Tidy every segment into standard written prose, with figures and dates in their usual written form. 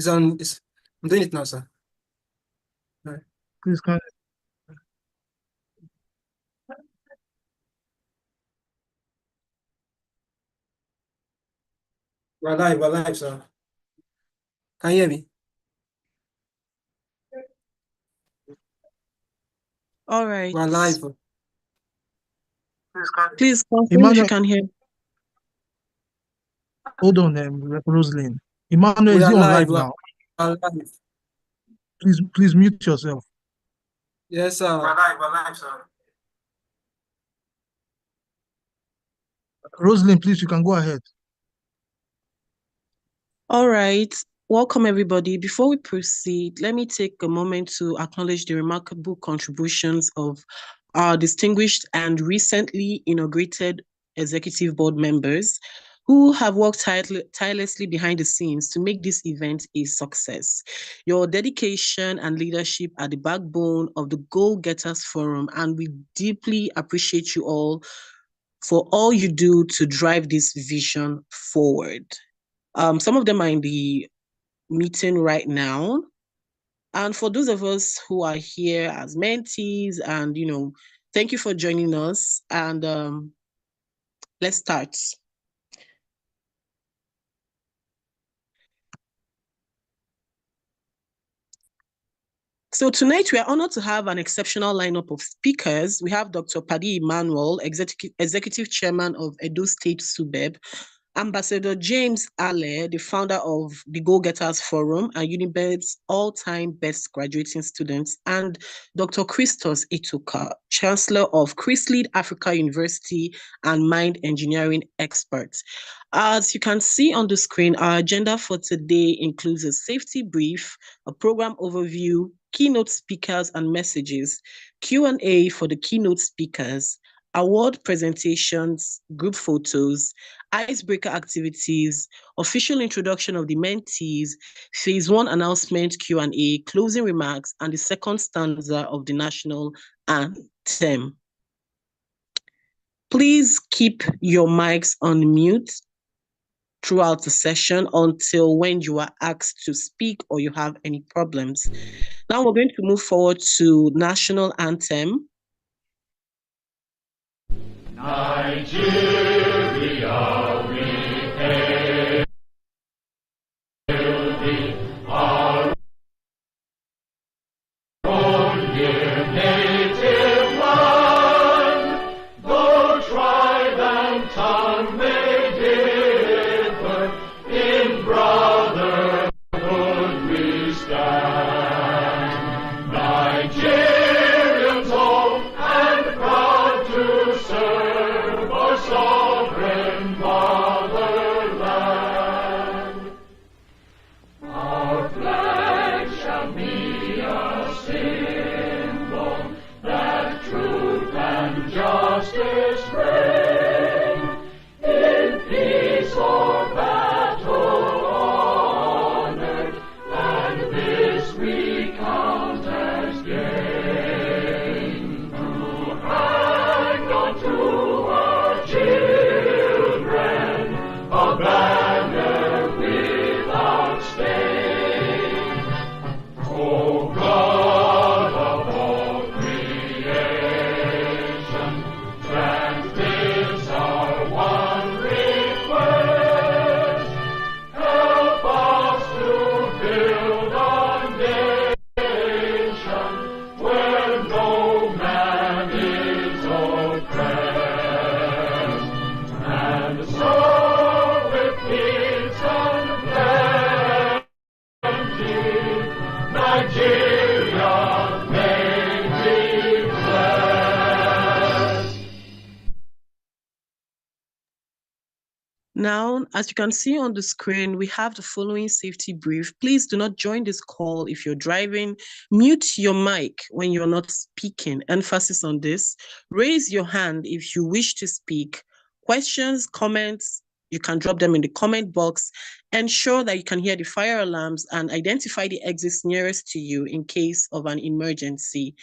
I'm doing it now, sir. Right. Please can We're live, sir. Can you hear me? All right. We're live. Please confirm if Emmanuel, you can hear. hold on, Rosalind. Emmanuel, We is are you on live. live now? We're live. Please mute yourself. Yes, sir. We're live, sir. Rosalind, please, you can go ahead. All right. Welcome, everybody. Before we proceed, let me take a moment to acknowledge the remarkable contributions of our distinguished and recently inaugurated executive board members who have worked tirelessly behind the scenes to make this event a success. Your dedication and leadership are the backbone of the Goal Getters Forum, and we deeply appreciate you all for all you do to drive this vision forward. Some of them are in the meeting right now. And for those of us who are here as mentees, and thank you for joining us. And let's start. So tonight we are honored to have an exceptional lineup of speakers. We have Dr. Padi Emmanuel, Executive Chairman of Edo State SUBEB, Ambassador James Ale, the founder of the Go Getters Forum and Unibed's all-time best graduating students, and Dr. Christos Ituka, Chancellor of Chrislead Africa University and Mind Engineering expert. As you can see on the screen, our agenda for today includes a safety brief, a program overview, keynote speakers and messages, Q&A for the keynote speakers, award presentations, group photos, icebreaker activities, official introduction of the mentees, phase 1 announcement Q&A, closing remarks, and the second stanza of the national anthem. Please keep your mics on mute throughout the session until when you are asked to speak or you have any problems. Now we're going to move forward to national anthem. Nigeria, we hail thee, our own dear native land. Though tribe and tongue may differ, in brotherhood we stand. Nigerians old and proud to serve our sovereign fatherland. Our flag shall be a symbol that truth and justice reign. In peace or battle honored, and this we count as gain. To hang on to our children a banner without stain. O God of all creation, grant this our one request. Help us to build a nation where no man is oppressed. And so with peace and plenty, Nigeria may be blessed. Now, as you can see on the screen, we have the following safety brief. Please do not join this call if you're driving. Mute your mic when you're not speaking. Emphasis on this. Raise your hand if you wish to speak. Questions, comments, you can drop them in the comment box. Ensure that you can hear the fire alarms and identify the exits nearest to you in case of an emergency.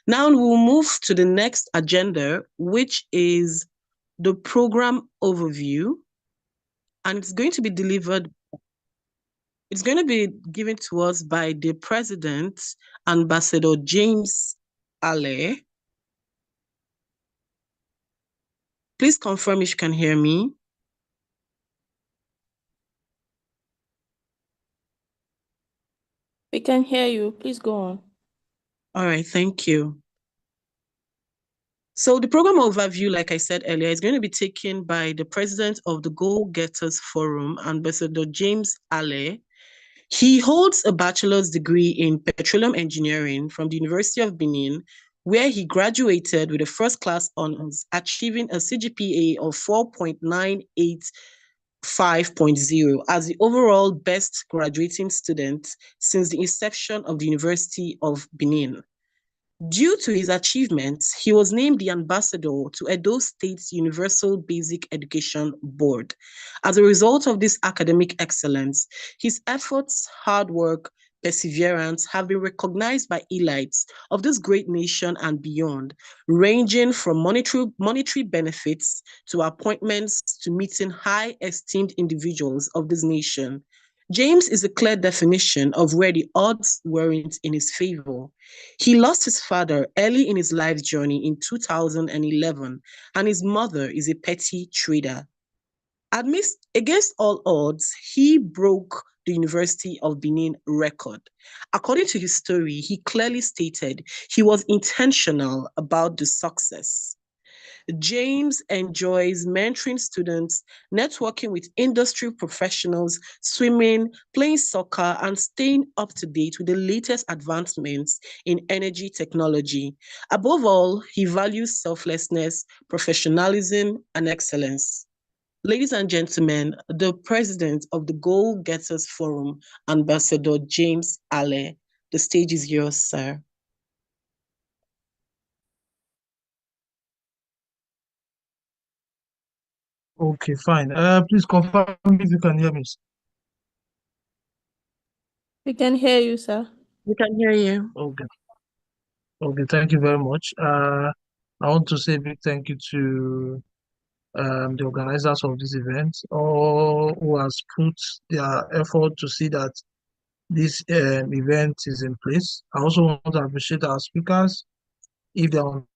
Now we'll move to the next agenda, which is the program overview. And it's going to be delivered. It's going to be given to us by the President, Ambassador James Ale. Please confirm if you can hear me. We can hear you. Please go on. All right, thank you. So the program overview, like I said earlier, is going to be taken by the president of the Goal Getters Forum, Ambassador James Ale. He holds a bachelor's degree in petroleum engineering from the University of Benin, where he graduated with a first class honors, achieving a CGPA of 4.985.0 as the overall best graduating student since the inception of the University of Benin. Due to his achievements, he was named the ambassador to Edo State's Universal Basic Education Board. As a result of this academic excellence, his efforts, hard work, perseverance have been recognized by elites of this great nation and beyond, ranging from monetary benefits to appointments to meeting high esteemed individuals of this nation. James is a clear definition of where the odds weren't in his favor. He lost his father early in his life journey in 2011, and his mother is a petty trader. Against all odds, he broke the University of Benin record. According to his story, he clearly stated he was intentional about the success. James enjoys mentoring students, networking with industry professionals, swimming, playing soccer, and staying up to date with the latest advancements in energy technology. Above all, he values selflessness, professionalism, and excellence. Ladies and gentlemen, the president of the Goal Getters Forum, Ambassador James Ale. The stage is yours, sir. Okay, fine. Please confirm if you can hear me. We can hear you, sir. We can hear you. Okay. Okay, thank you very much. I want to say a big thank you to the organizers of this event, all who has put their effort to see that this event is in place. I also want to appreciate our speakers. If they don't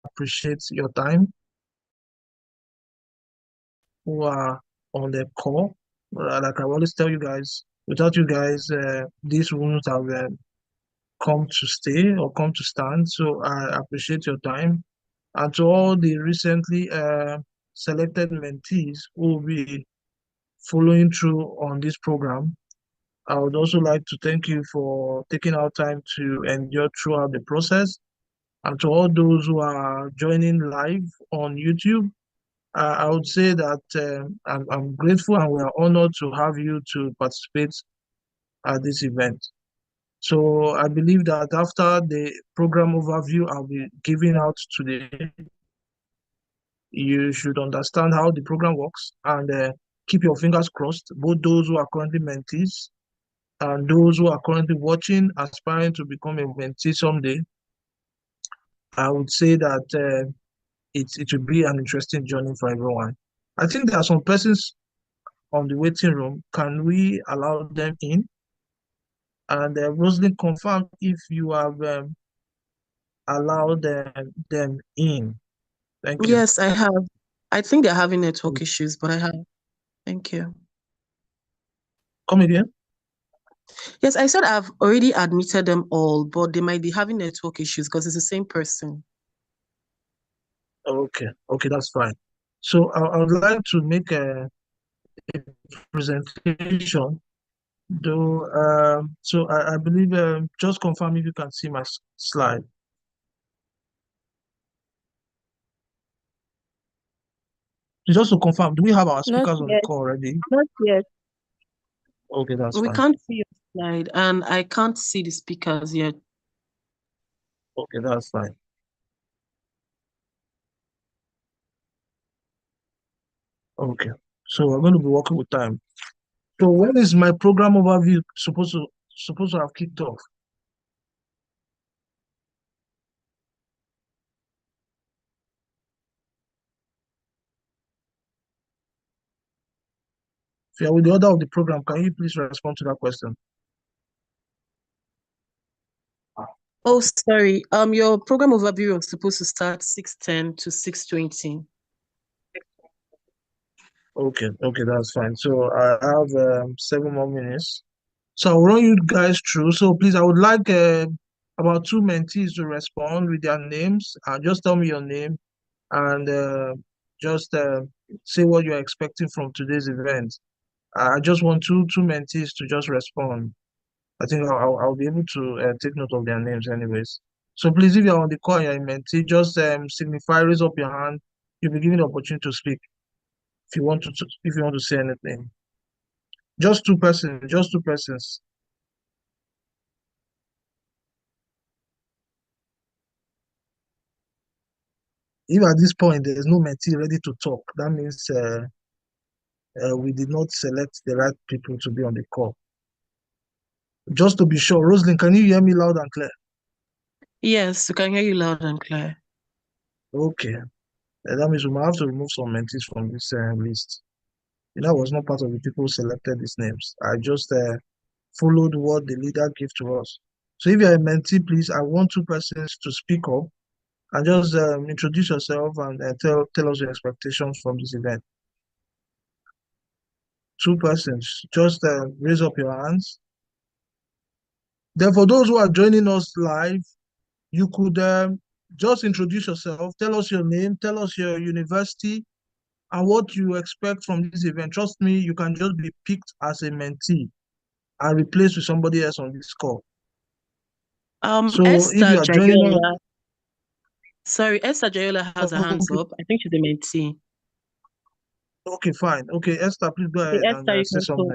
appreciate your time, who are on the call. Like I always tell you guys, without you guys, this wouldn't have come to stay or come to stand. So I appreciate your time. And to all the recently selected mentees who will be following through on this program, I would also like to thank you for taking our time to endure throughout the process. And to all those who are joining live on YouTube, I would say that I'm grateful and we are honored to have you to participate at this event. So I believe that after the program overview I'll be giving out today, you should understand how the program works and keep your fingers crossed, both those who are currently mentees and those who are currently watching, aspiring to become a mentee someday. I would say that it will be an interesting journey for everyone. I think there are some persons on the waiting room. Can we allow them in? And Rosalind, confirm if you have allowed them in. Thank you. Yes, I have. I think they're having network issues, but I have. Thank you. Come again. Yes, I said I've already admitted them all, but they might be having network issues because it's the same person. Okay, that's fine. So I would like to make a presentation, though. So I believe just confirm if you can see my slide. Just to confirm, do we have our Not speakers on the yet. call already? Not yet. Okay, that's We fine. can't see your slide, and I can't see the speakers yet. Okay, that's fine. Okay, so we're going to be working with time. So when is my program overview supposed to have kicked off? If you are with the order of the program, can you please respond to that question? Oh, sorry. Your program overview was supposed to start 6:10 to 6:20. Okay, that's fine. So I have 7 more minutes. So I'll run you guys through. So please, I would like about 2 mentees to respond with their names. Just tell me your name and just say what you're expecting from today's event. I just want two mentees to just respond. I think I'll be able to take note of their names anyways. So please, if you're on the call and you're a mentee, just signify, raise up your hand. You'll be given the opportunity to speak if you want to say anything. Just 2 persons, just 2 persons. If at this point there is no mentee ready to talk, that means we did not select the right people to be on the call. Just to be sure, Rosalind, can you hear me loud and clear? Yes, we can hear you loud and clear. Okay. That means we might have to remove some mentees from this list. I was not part of the people who selected these names. I just followed what the leader gave to us. So if you're a mentee, please, I want 2 persons to speak up and just introduce yourself and tell us your expectations from this event. 2 persons, just raise up your hands. Then for those who are joining us live, you could just introduce yourself, tell us your name, tell us your university, and what you expect from this event. Trust me, you can just be picked as a mentee and replaced with somebody else on this call. So if Esther you are joining us, Jayola. Sorry, Esther Jayola has her hands okay, up. I think she's a mentee. okay, fine. Okay, Esther, please go Okay, ahead and Esther, you say can talk.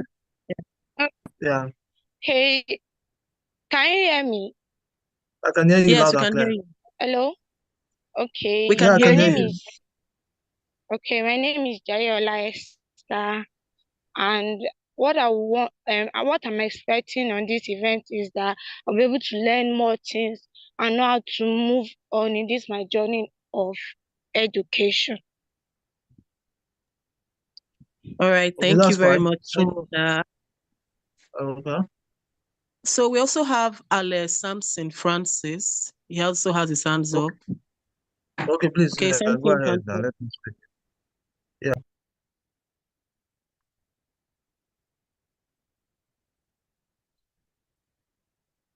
something. Yeah, Hey, can you hear me? I can hear you Yes, loud we and can hear clear. you. Hello? Okay. We Yeah, can I hear can My hear name you. you. is my name is Jayola Esther, and what I'm expecting on this event is that I'll be able to learn more things and know how to move on in this my journey of education. All right, Okay, thank you that's very fine. much, So, Esther. okay, So we also have Ale Samson Francis. He also has his hands up. okay, please Okay, go Samson, you ahead can and talk. let me speak. Yeah.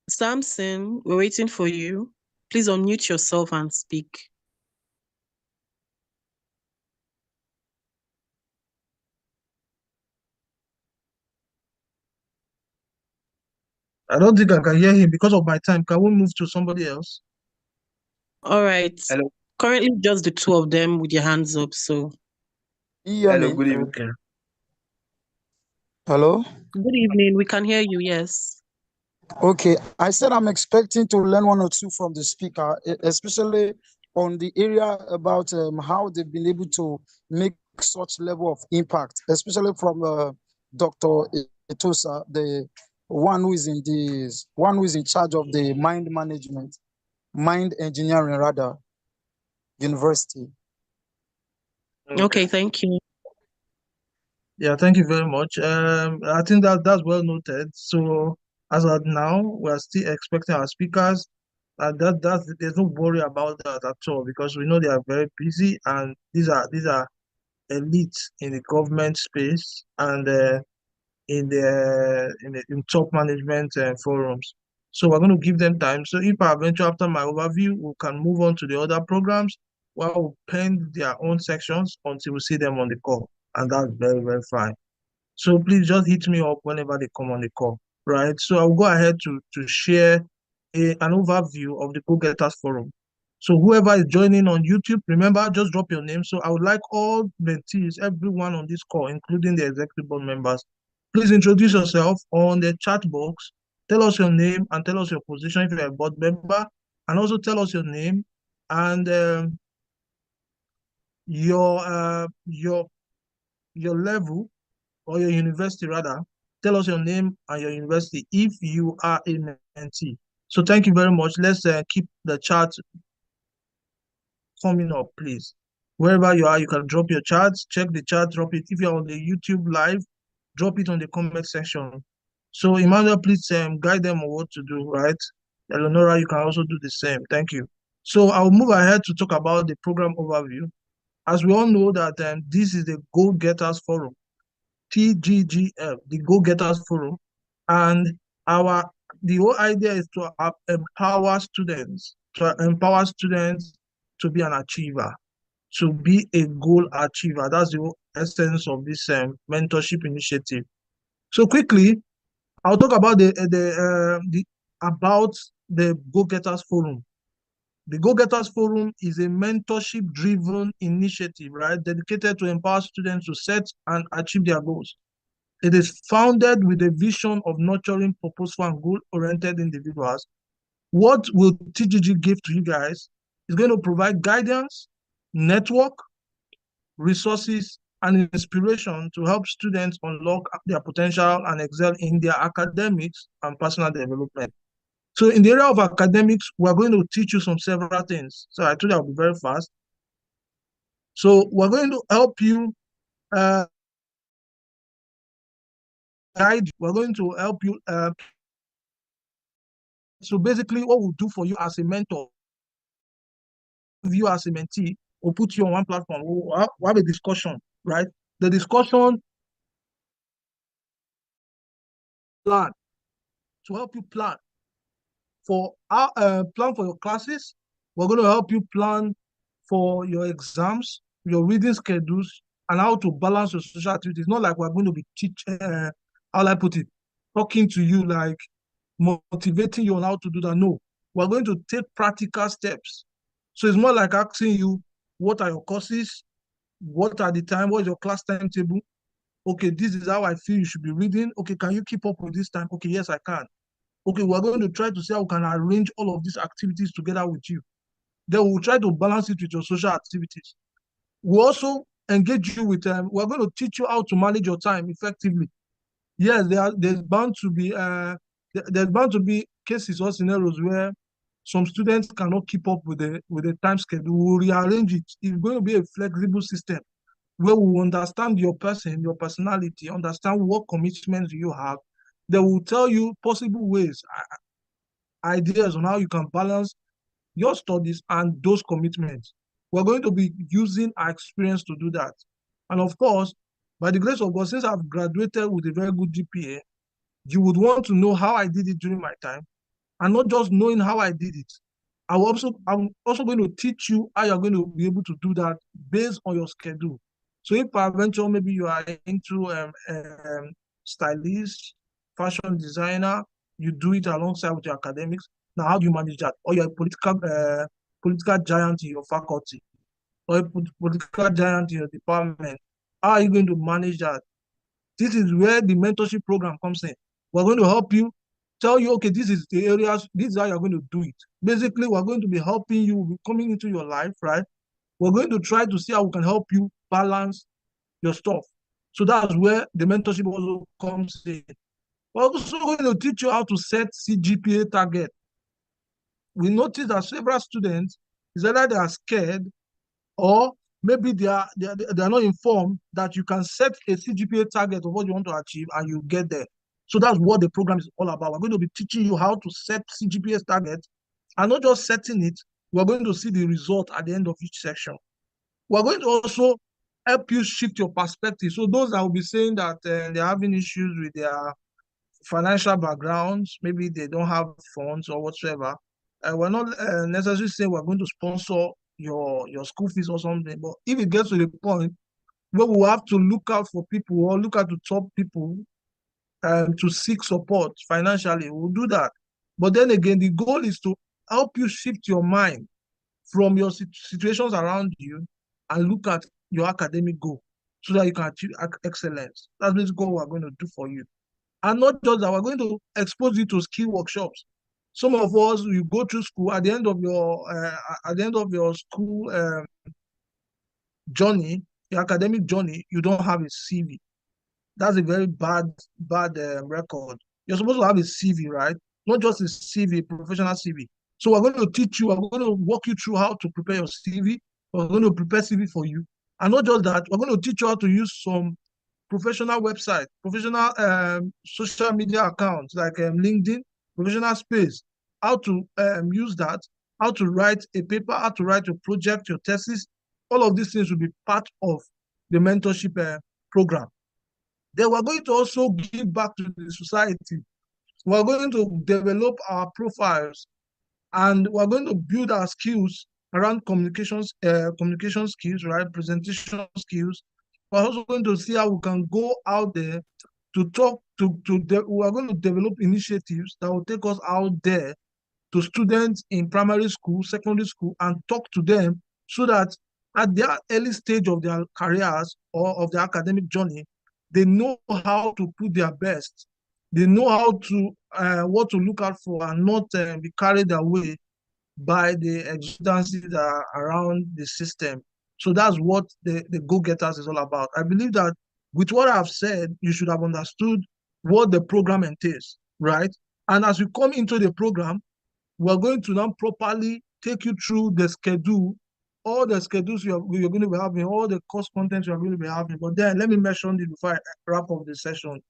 Samson, we're waiting for you. Please unmute yourself and speak. I don't think I can hear him because of my time. Can we move to somebody else? All right. Hello. Currently, just the 2 of them with your hands up. So, Hello, good evening. Okay. Hello? good evening. We can hear you. Yes. Okay, I said I'm expecting to learn 1 or 2 from the speaker, especially on the area about how they've been able to make such level of impact, especially from Dr. Etosa, the one who is in charge of the mind engineering rather, university. Okay, thank you. Yeah, thank you very much. I think that's well noted. So as of now, we are still expecting our speakers. There's no worry about that at all because we know they are very busy and these are elites in the government space and in top management forums. So we're going to give them time. So if eventually after my overview, we can move on to the other programs while we pen their own sections until we see them on the call. And that's very, very fine. So please just hit me up whenever they come on the call, right? So I'll go ahead to share an overview of the Go Getters Forum. So whoever is joining on YouTube, remember, just drop your name. So I would like all mentees, everyone on this call, including the executive board members, please introduce yourself on the chat box. Tell us your name and tell us your position if you're a board member, and also tell us your name and your level or your university rather. Tell us your name and your university if you are a mentee. So thank you very much. Let's keep the chat coming up, please. Wherever you are, you can drop your chats, check the chat, drop it. If you're on the YouTube live, drop it on the comment section. So Emmanuel, please guide them on what to do, right? Eleonora, you can also do the same. Thank you. So I'll move ahead to talk about the program overview. As we all know that this is the Go Getters Forum, TGGF, the Go Getters Forum, and the whole idea is to empower students to be an achiever, to be a goal achiever. That's the whole essence of this mentorship initiative. So quickly, I'll talk about the Go Getters Forum. The Go Getters Forum is a mentorship-driven initiative, right, dedicated to empower students to set and achieve their goals. It is founded with a vision of nurturing purposeful and goal-oriented individuals. What will TGG give to you guys is going to provide guidance, network, resources, and inspiration to help students unlock their potential and excel in their academics and personal development. So in the area of academics, we're going to teach you several things. So I told you I'll be very fast. So we're going to help you guide. We're going to help you. So basically, what we'll do for you as a mentor, you as a mentee, we'll put you on one platform. We'll have a discussion, right? The discussion plan to help you plan for your classes. We're going to help you plan for your exams, your reading schedules, and how to balance your social activities. Not like we're going to be how I put it, talking to you, like motivating you on how to do that. No, we're going to take practical steps. So it's more like asking you, what are your courses? What are the time? What is your class timetable? Okay, this is how I feel you should be reading. Okay, can you keep up with this time? Okay, yes, I can. Okay, we're going to try to see how we can arrange all of these activities together with you. Then we'll try to balance it with your social activities. We'll also engage you with we're going to teach you how to manage your time effectively. Yes, there's bound to be cases or scenarios where some students cannot keep up with the time schedule. We'll rearrange it. It's going to be a flexible system where we understand your person, your personality, understand what commitments you have. They will tell you possible ways, ideas on how you can balance your studies and those commitments. We're going to be using our experience to do that. And of course, by the grace of God, since I've graduated with a very good GPA, you would want to know how I did it during my time, and not just knowing how I did it. I'm also going to teach you how you're going to be able to do that based on your schedule. So if eventually maybe you are into stylist, fashion designer, you do it alongside with your academics. Now, how do you manage that? Or you're a political giant in your faculty, or a political giant in your department. How are you going to manage that? This is where the mentorship program comes in. We're going to help you, tell you, okay, this is the areas, this is how you're going to do it. Basically, we're going to be helping you, coming into your life, right? We're going to try to see how we can help you balance your stuff. So that's where the mentorship also comes in. We're also going to teach you how to set CGPA target. We notice that several students, is either they are scared or maybe they are not informed that you can set a CGPA target of what you want to achieve and you get there. So that's what the program is all about. We're going to be teaching you how to set CGPA targets, and not just setting it, we're going to see the result at the end of each section. We're going to also help you shift your perspective. So those that will be saying that they're having issues with their financial backgrounds, maybe they don't have funds or whatsoever, we're not necessarily saying we're going to sponsor your school fees or something, but if it gets to the point where we have to look out for people or look at the top people to seek support financially, we'll do that. But then again, the goal is to help you shift your mind from your situations around you and look at your academic goal so that you can achieve excellence. That's basically what we're going to do for you. And not just that, we're going to expose you to skill workshops. Some of us, you go through school at the end of your school journey, your academic journey, you don't have a CV. That's a very bad record. You're supposed to have a CV, right? Not just a CV, professional CV. So we're going to teach you, we're going to walk you through how to prepare your CV. We're going to prepare CV for you. And not just that, we're going to teach you how to use some professional website, professional social media accounts like LinkedIn, professional space, how to use that, how to write a paper, how to write your project, your thesis. All of these things will be part of the mentorship program. Then we're going to also give back to the society. We're going to develop our profiles, and we're going to build our skills around communication skills, right? Presentation skills. We're also going to see how we can go out there to talk we are going to develop initiatives that will take us out there to students in primary school, secondary school, and talk to them so that at their early stage of their careers or of their academic journey, they know how to put their best. They know how to what to look out for and not be carried away by the exigencies that are around the system. So that's what the go-getters is all about. I believe that with what I've said, you should have understood what the program entails, right? And as you come into the program, we're going to now properly take you through the schedule, all the schedules you're going to be having, all the course content you're going to be having. But then let me mention this before I wrap up the session.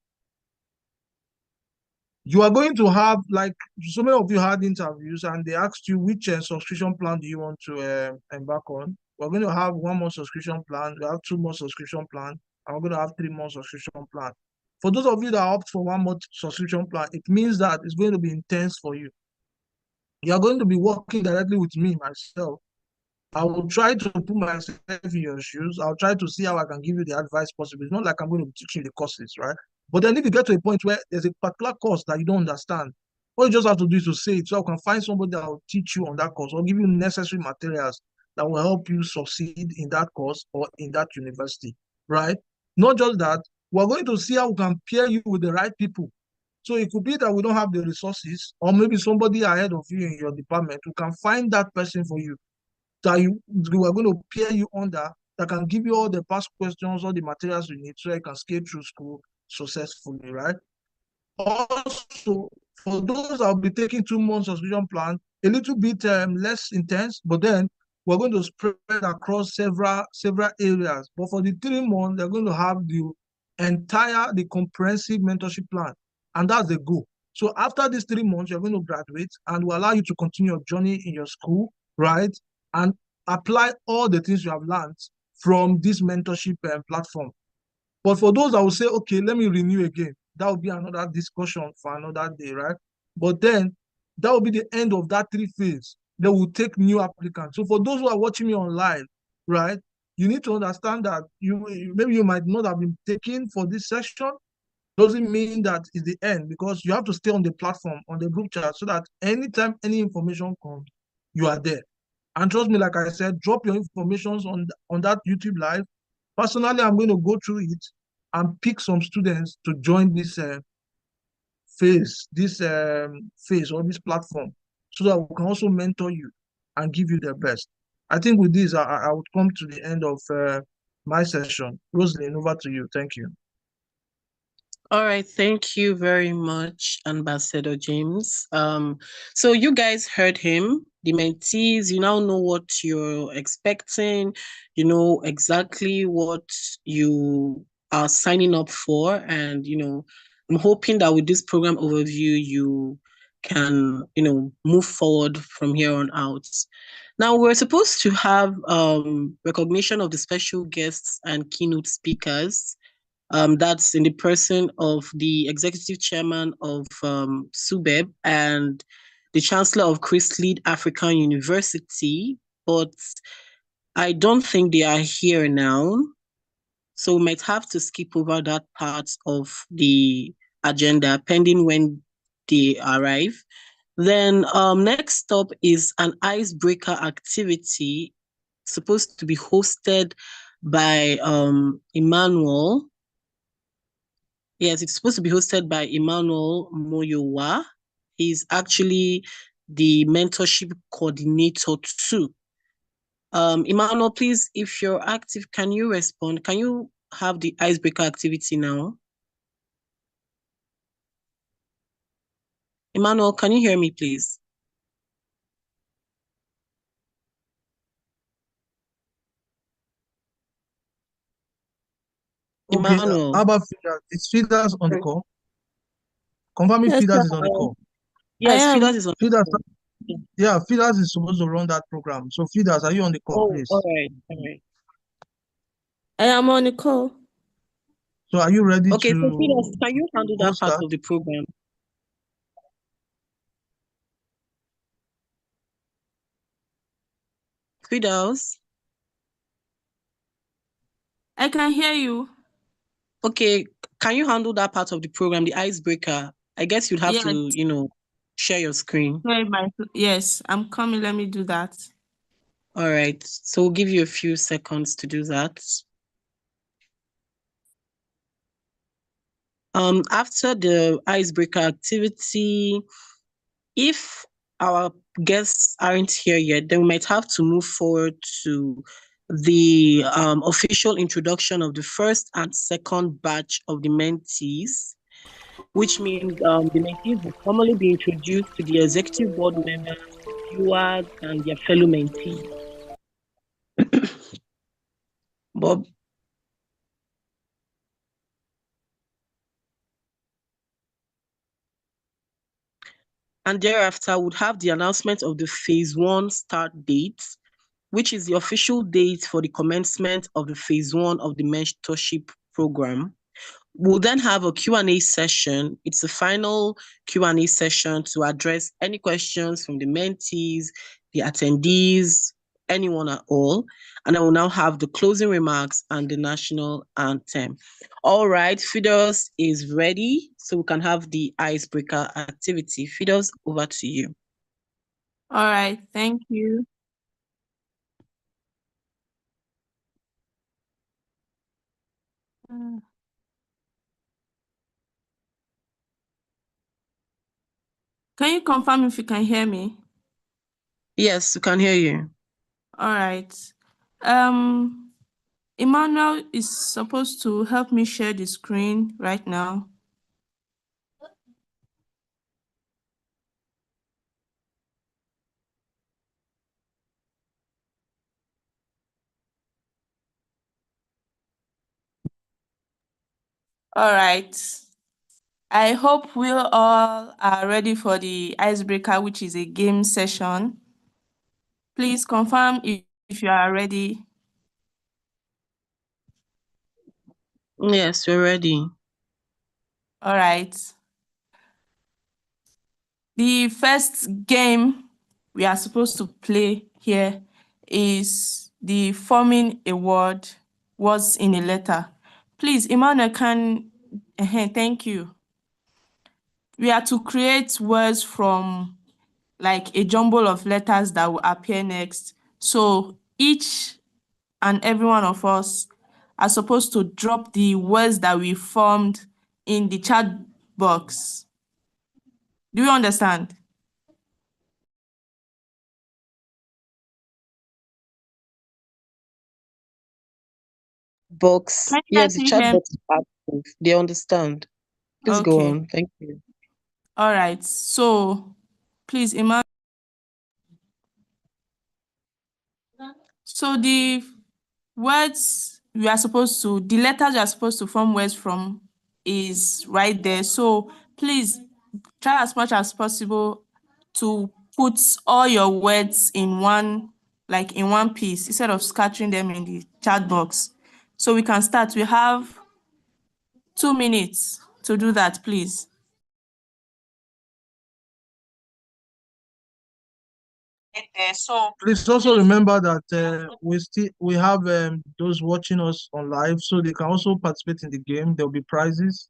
You are going to have, like, so many of you had interviews and they asked you which subscription plan do you want to embark on. We're going to have 1 month subscription plan, we have 2 month subscription plan, and we're going to have 3 month subscription plan. For those of you that opt for 1 month subscription plan, it means that it's going to be intense for you. You are going to be working directly with me, myself. I will try to put myself in your shoes. I'll try to see how I can give you the advice possible. It's not like I'm going to teach you the courses, right? But then if you get to a point where there's a particular course that you don't understand, all you just have to do is to say it, so I can find somebody that will teach you on that course or give you necessary materials that will help you succeed in that course or in that university, right? Not just that, we're going to see how we can pair you with the right people. So it could be that we don't have the resources, or maybe somebody ahead of you in your department who can find that person for you that you are going to pair you under, that can give you all the past questions, all the materials you need so you can scale through school successfully, right? Also, for those that will be taking 2 months subscription plan, a little bit less intense, but then we're going to spread across several areas. But for the 3 months, they're going to have the comprehensive mentorship plan, and that's the goal. So after these 3 months, you're going to graduate, and will allow you to continue your journey in your school, right? And apply all the things you have learned from this mentorship platform. But for those that will say, okay, let me renew again, that will be another discussion for another day, right? But then that will be the end of that 3 phase. They will take new applicants. So for those who are watching me online, right, you need to understand that maybe you might not have been taken for this session. Doesn't mean that it's the end, because you have to stay on the platform, on the group chat, so that anytime any information comes, you are there. And trust me, like I said, drop your information on that YouTube live. Personally, I'm going to go through it and pick some students to join this phase or this platform, so that we can also mentor you and give you the best. I think with this, I would come to the end of my session. Rosalind, over to you. Thank you. All right, thank you very much, Ambassador James. So you guys heard him, the mentees. You now know what you're expecting. You know exactly what you are signing up for, and I'm hoping that with this program overview, you can move forward from here on out. Now we're supposed to have recognition of the special guests and keynote speakers. That's in the person of the executive chairman of SUBEB and the chancellor of Christlead African University, but I don't think they are here now. So we might have to skip over that part of the agenda pending when they arrive. Then next up is an icebreaker activity supposed to be hosted by Emmanuel. Yes, it's supposed to be hosted by Emmanuel Moyowa. He's actually the mentorship coordinator too. Emmanuel, please, if you're active, can you respond? Can you have the icebreaker activity now? Emmanuel, can you hear me, please? Okay, Emmanuel. how about Fidas? Is Fidas on the call? Confirm if Yes, Fidas is sir. on the call. Yes, I am. Fidas is on. Fidas, yeah, Fidas is supposed to run that program. So Fidas, are you on the call, Oh, please? all right. I am on the call. So are you ready Okay, so to Fidas, can you handle that host part that? of the program? Fidas, I can hear you. okay, can you handle that part of the program, the icebreaker? I guess you'd have Yes. to, share your screen. Yes, I'm coming. Let me do that. All right, so we'll give you a few seconds to do that. After the icebreaker activity, if our guests aren't here yet, then we might have to move forward to the official introduction of the first and second batch of the mentees, which means the mentees will formally be introduced to the executive board members, viewers, and their fellow mentees. Bob. And thereafter, would have the announcement of the phase 1 start date, which is the official date for the commencement of the phase 1 of the mentorship program. We'll then have a Q&A session. It's the final Q&A session to address any questions from the mentees, the attendees, anyone at all. And I will now have the closing remarks and the national anthem. All right, Fidos is ready, so we can have the icebreaker activity. Fidos, over to you. All right. Thank you. Can you confirm if you can hear me? Yes, we can hear you. All right. Emmanuel is supposed to help me share the screen right now. All right. I hope we all are ready for the icebreaker, which is a game session. Please confirm if you are ready. Yes, we're ready. All right. The first game we are supposed to play here is the forming a word, words in a letter. Please, Emmanuel, thank you. We are to create words from like a jumble of letters that will appear next. So each and every one of us are supposed to drop the words that we formed in the chat box. Do you understand? Box. Can you Yeah, guys the still chat hear me? box is active. They understand. Please go Okay. on. Thank you. All right. So please, Emmanuel. So the words we are supposed to, the letters you are supposed to form words from is right there. So please try as much as possible to put all your words in one piece instead of scattering them in the chat box. So we can start. We have 2 minutes to do that, please. So Please also remember that we have those watching us on live, so they can also participate in the game. There will be prizes.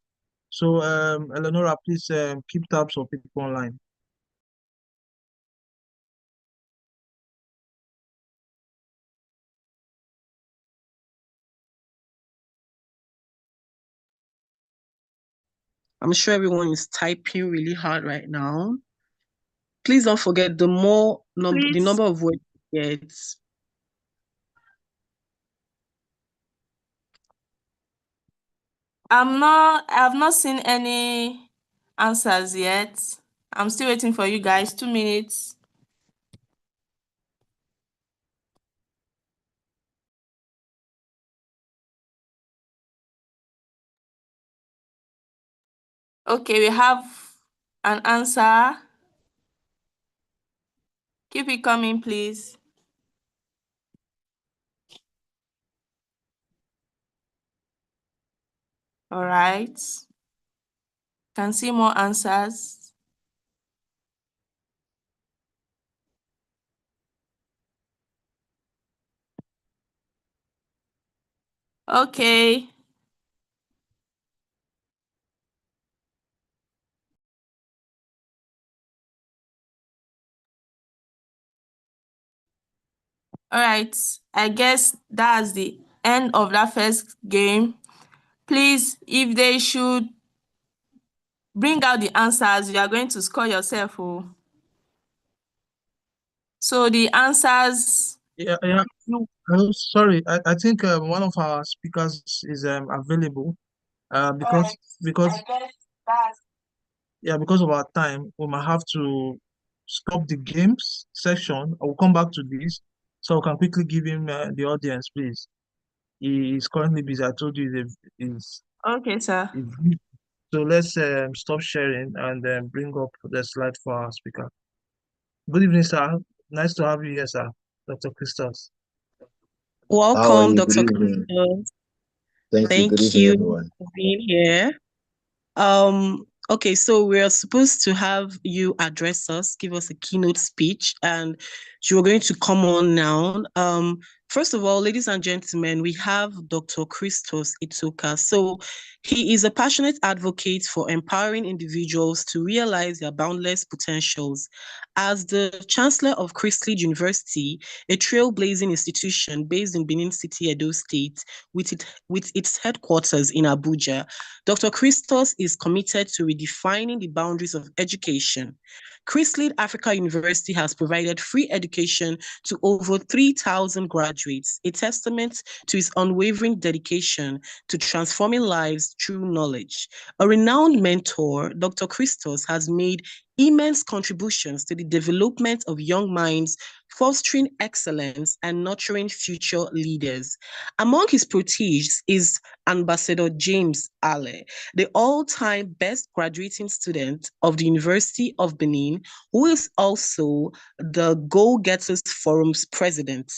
So Eleonora, please keep tabs of people online. I'm sure everyone is typing really hard right now. Please don't forget the number of words you get. I've not seen any answers yet. I'm still waiting for you guys. 2 minutes. Okay, we have an answer. Keep it coming, please. All right. Can see more answers. Okay. All right. I guess that's the end of that first game. Please, if they should bring out the answers, you are going to score yourself. Oh. So the answers. Yeah. Oh, sorry. I think one of our speakers is available. Because because of our time, we might have to stop the games section. I will come back to this, so we can quickly give him the audience, please. He is currently busy. I told you he's Okay, sir. busy. So let's stop sharing and bring up the slide for our speaker. Good evening, sir. Nice to have you here, sir. Dr. Christos. How are Welcome, you? Good Dr. evening. Christos. Thank you. Good Thank evening, you everyone. for being here. Okay, so we're supposed to have you address us, give us a keynote speech, and you're going to come on now. First of all, ladies and gentlemen, we have Dr. Christos Ituka. So he is a passionate advocate for empowering individuals to realize their boundless potentials. As the Chancellor of Christlead University, a trailblazing institution based in Benin City, Edo State, with its headquarters in Abuja, Dr. Christos is committed to redefining the boundaries of education. Christlead Africa University has provided free education to over 3,000 graduates, a testament to its unwavering dedication to transforming lives through knowledge. A renowned mentor, Dr. Christos has made immense contributions to the development of young minds, fostering excellence and nurturing future leaders. Among his proteges is Ambassador James Ale, the all-time best graduating student of the University of Benin, who is also the Go-Getters Forum's president.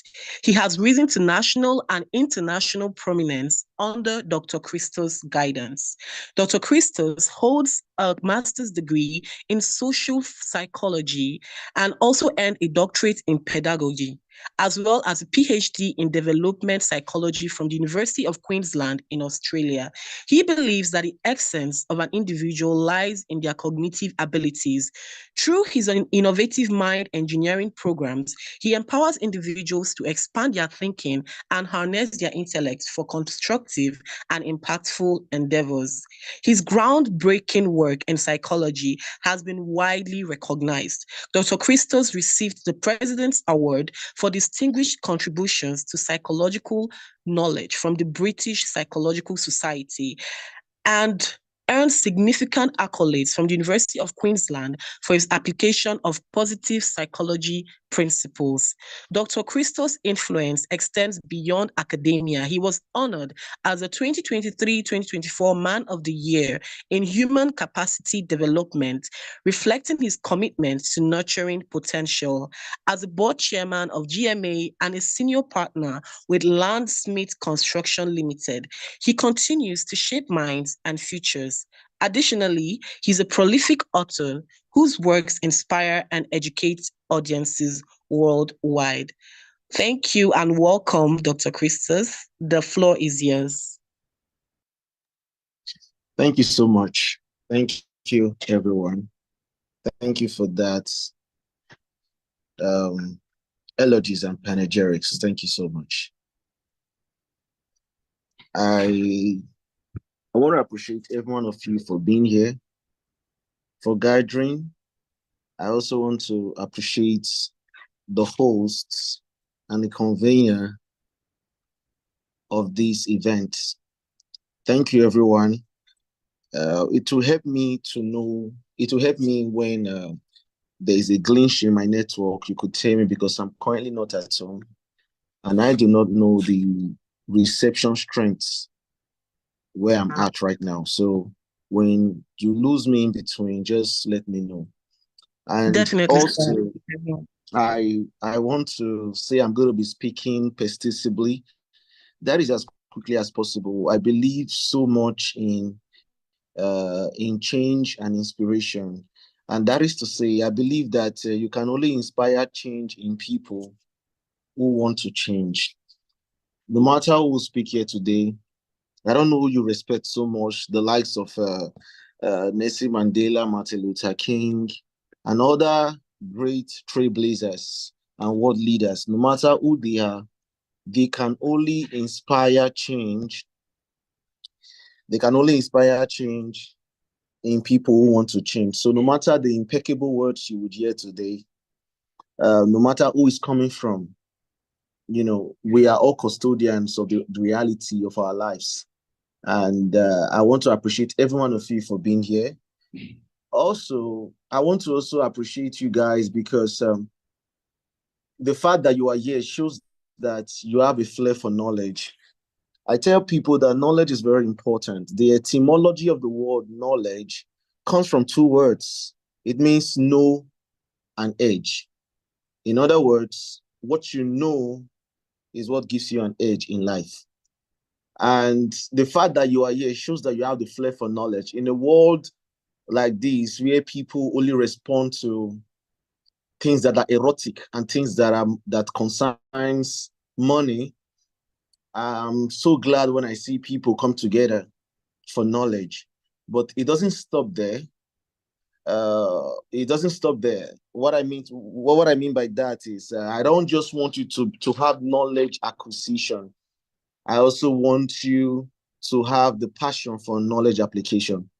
He has risen to national and international prominence under Dr. Christos' guidance. Dr. Christos holds a master's degree in social psychology and also earned a doctorate in pedagogy, as well as a PhD in development psychology from the University of Queensland in Australia. He believes that the essence of an individual lies in their cognitive abilities. Through his innovative mind engineering programs, he empowers individuals to expand their thinking and harness their intellect for constructive and impactful endeavors. His groundbreaking work in psychology has been widely recognized. Dr. Christos received the President's Award for distinguished contributions to psychological knowledge from the British Psychological Society and earned significant accolades from the University of Queensland for his application of positive psychology principles. Dr. Christos' influence extends beyond academia. He was honored as a 2023-2024 Man of the Year in Human Capacity Development, reflecting his commitment to nurturing potential. As a board chairman of GMA and a senior partner with Landsmith Construction Limited, he continues to shape minds and futures. Additionally, he's a prolific author whose works inspire and educate audiences worldwide. Thank you and welcome, Dr. Christos. The floor is yours. Thank you so much. Thank you, everyone. Thank you for that. Elogies and panegyrics. Thank you so much. I want to appreciate every one of you for being here, for gathering. I also want to appreciate the hosts and the convener of this event. Thank you, everyone. It will help me to know, it will help me when there is a glitch in my network. You could tell me, because I'm currently not at home and I do not know the reception strengths where I'm at right now. So When you lose me in between, just let me know. And Definitely, sir. also, I want to say I'm going to be speaking persistently. That is as quickly as possible. I believe so much in change and inspiration. And that is to say, I believe that you can only inspire change in people who want to change. No matter who will speak here today, I don't know who you respect so much, the likes of Nelson Mandela, Martin Luther King, and other great trailblazers and world leaders. No matter who they are, they can only inspire change. They can only inspire change in people who want to change. So no matter the impeccable words you would hear today, no matter who is coming from, we are all custodians of the reality of our lives. And I want to appreciate every one of you for being here. Also, I want to also appreciate you guys because the fact that you are here shows that you have a flair for knowledge. I tell people that knowledge is very important. The etymology of the word knowledge comes from two words. It means know and edge. In other words, what you know is what gives you an edge in life. And the fact that you are here shows that you have the flair for knowledge. In a world like this, where people only respond to things that are erotic and things that concerns money, I'm so glad when I see people come together for knowledge. But it doesn't stop there. It doesn't stop there. What I mean by that is I don't just want you to have knowledge acquisition. I also want you to have the passion for knowledge application,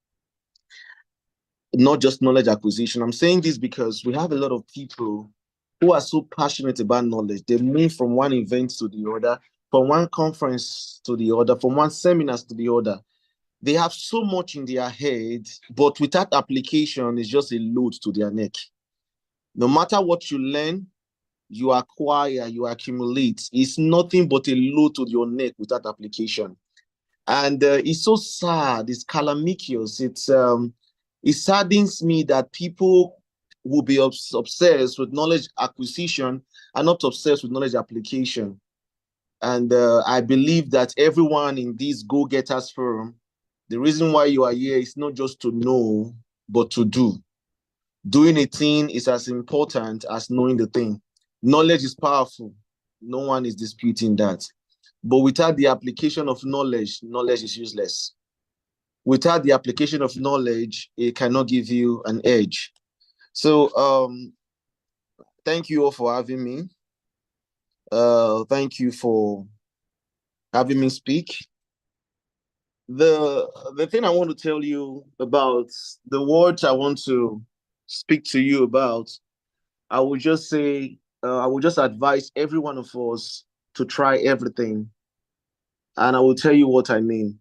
not just knowledge acquisition. I'm saying this because we have a lot of people who are so passionate about knowledge. They move from one event to the other, from one conference to the other, from one seminar to the other. They have so much in their head, but without application, it's just a load to their neck. No matter what you learn, you acquire, you accumulate, it's nothing but a load to your neck without application. And it's so sad, it's calamicious. It saddens me that people will be obsessed with knowledge acquisition and not obsessed with knowledge application. And I believe that everyone in this go-getters firm, the reason why you are here is not just to know, but to do. Doing a thing is as important as knowing the thing. Knowledge is powerful. No one is disputing that. But without the application of knowledge, knowledge is useless. Without the application of knowledge, it cannot give you an edge. So thank you all for having me. Thank you for having me speak. The thing I want to tell you about, the words I want to speak to you about, I would just say, I would just advise every one of us to try everything. And I will tell you what I mean.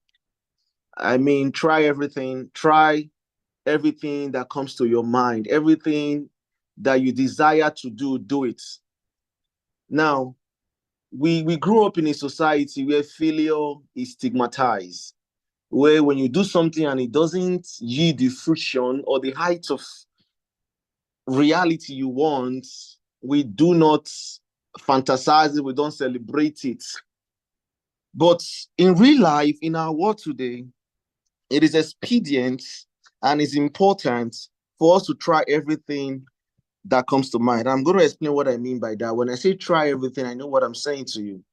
I mean, try everything. Try everything that comes to your mind. Everything that you desire to do it. Now, we grew up in a society where failure is stigmatized, where when you do something and it doesn't yield the fruition or the height of reality you want, we do not fantasize it, we don't celebrate it. But in real life, in our world today, it is expedient and it's important for us to try everything that comes to mind. I'm going to explain what I mean by that. When I say try everything, I know what I'm saying to you.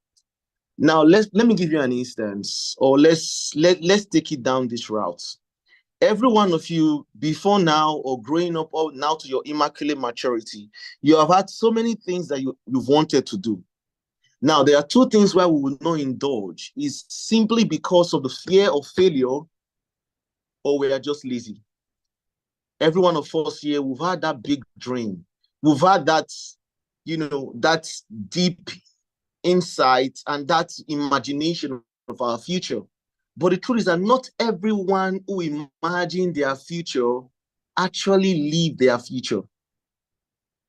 Now, let me give you an instance, or let's take it down this route. Every one of you, before now or growing up or now to your immaculate maturity, you have had so many things that you've wanted to do. Now, there are two things where we will not indulge. Is simply because of the fear of failure, or we are just lazy. Every one of us here, we've had that big dream. We've had that, that deep insight and that imagination of our future. But the truth is that not everyone who imagine their future actually live their future.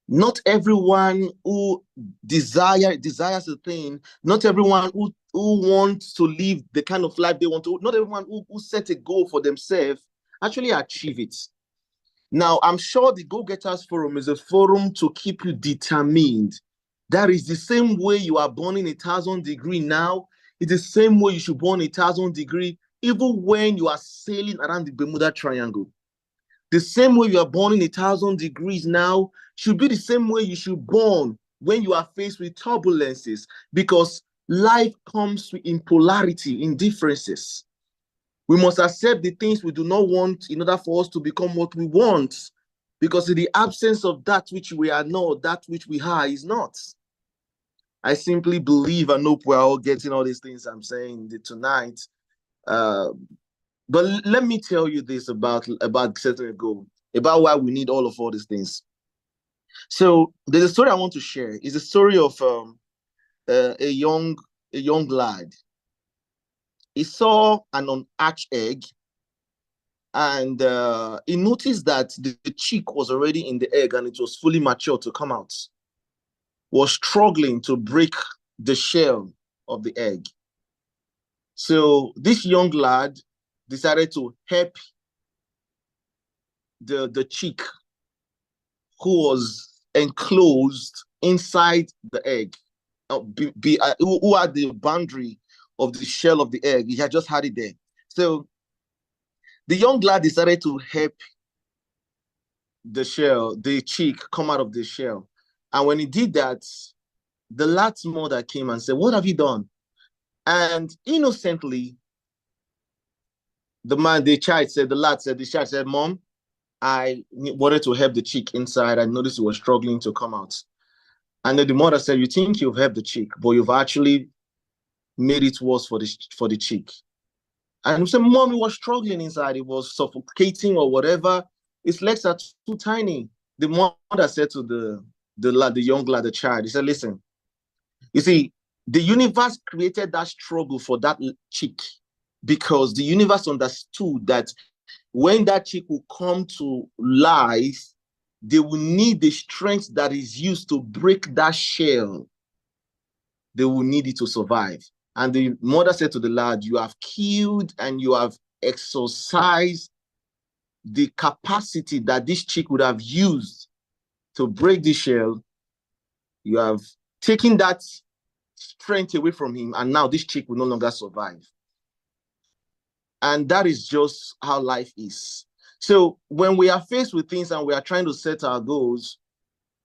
Not everyone who desires a thing, not everyone who wants to live the kind of life they want to, not everyone who set a goal for themselves actually achieve it. Now, I'm sure the Go Getters Forum is a forum to keep you determined. That is the same way you are born in 1,000 degree now. It's the same way you should born 1,000 degree, even when you are sailing around the Bermuda Triangle. The same way you are born in 1,000 degrees now should be the same way you should born when you are faced with turbulences, because life comes in polarity, in differences. We must accept the things we do not want in order for us to become what we want, because in the absence of that which we are not, that which we are is not. I simply believe and hope we're all getting all these things I'm saying tonight. But let me tell you this about setting a goal, about why we need all these things. So there's a story I want to share. It's a story of a young lad. He saw an unhatched egg, and he noticed that the chick was already in the egg and it was fully mature to come out. Was struggling to break the shell of the egg. So this young lad decided to help the chick who was enclosed inside the egg, who had the boundary of the shell of the egg. He had just had it there. So the young lad decided to help the chick come out of the shell. And when he did that, the lad's mother came and said, "What have you done?" And innocently, the child said, "Mom, I wanted to help the chick inside. I noticed it was struggling to come out." And then the mother said, "You think you've helped the chick, but you've actually made it worse for the chick." And we said, "Mom, it was struggling inside. It was suffocating or whatever. Its legs are too tiny." The mother said to the young lad, the child, he said, "Listen, you see, the universe created that struggle for that chick because the universe understood that when that chick will come to life, they will need the strength that is used to break that shell. They will need it to survive." And the mother said to the lad, "You have killed and you have exercised the capacity that this chick would have used to break the shell. You have taken that strength away from him, and now this chick will no longer survive." And that is just how life is. So when we are faced with things and we are trying to set our goals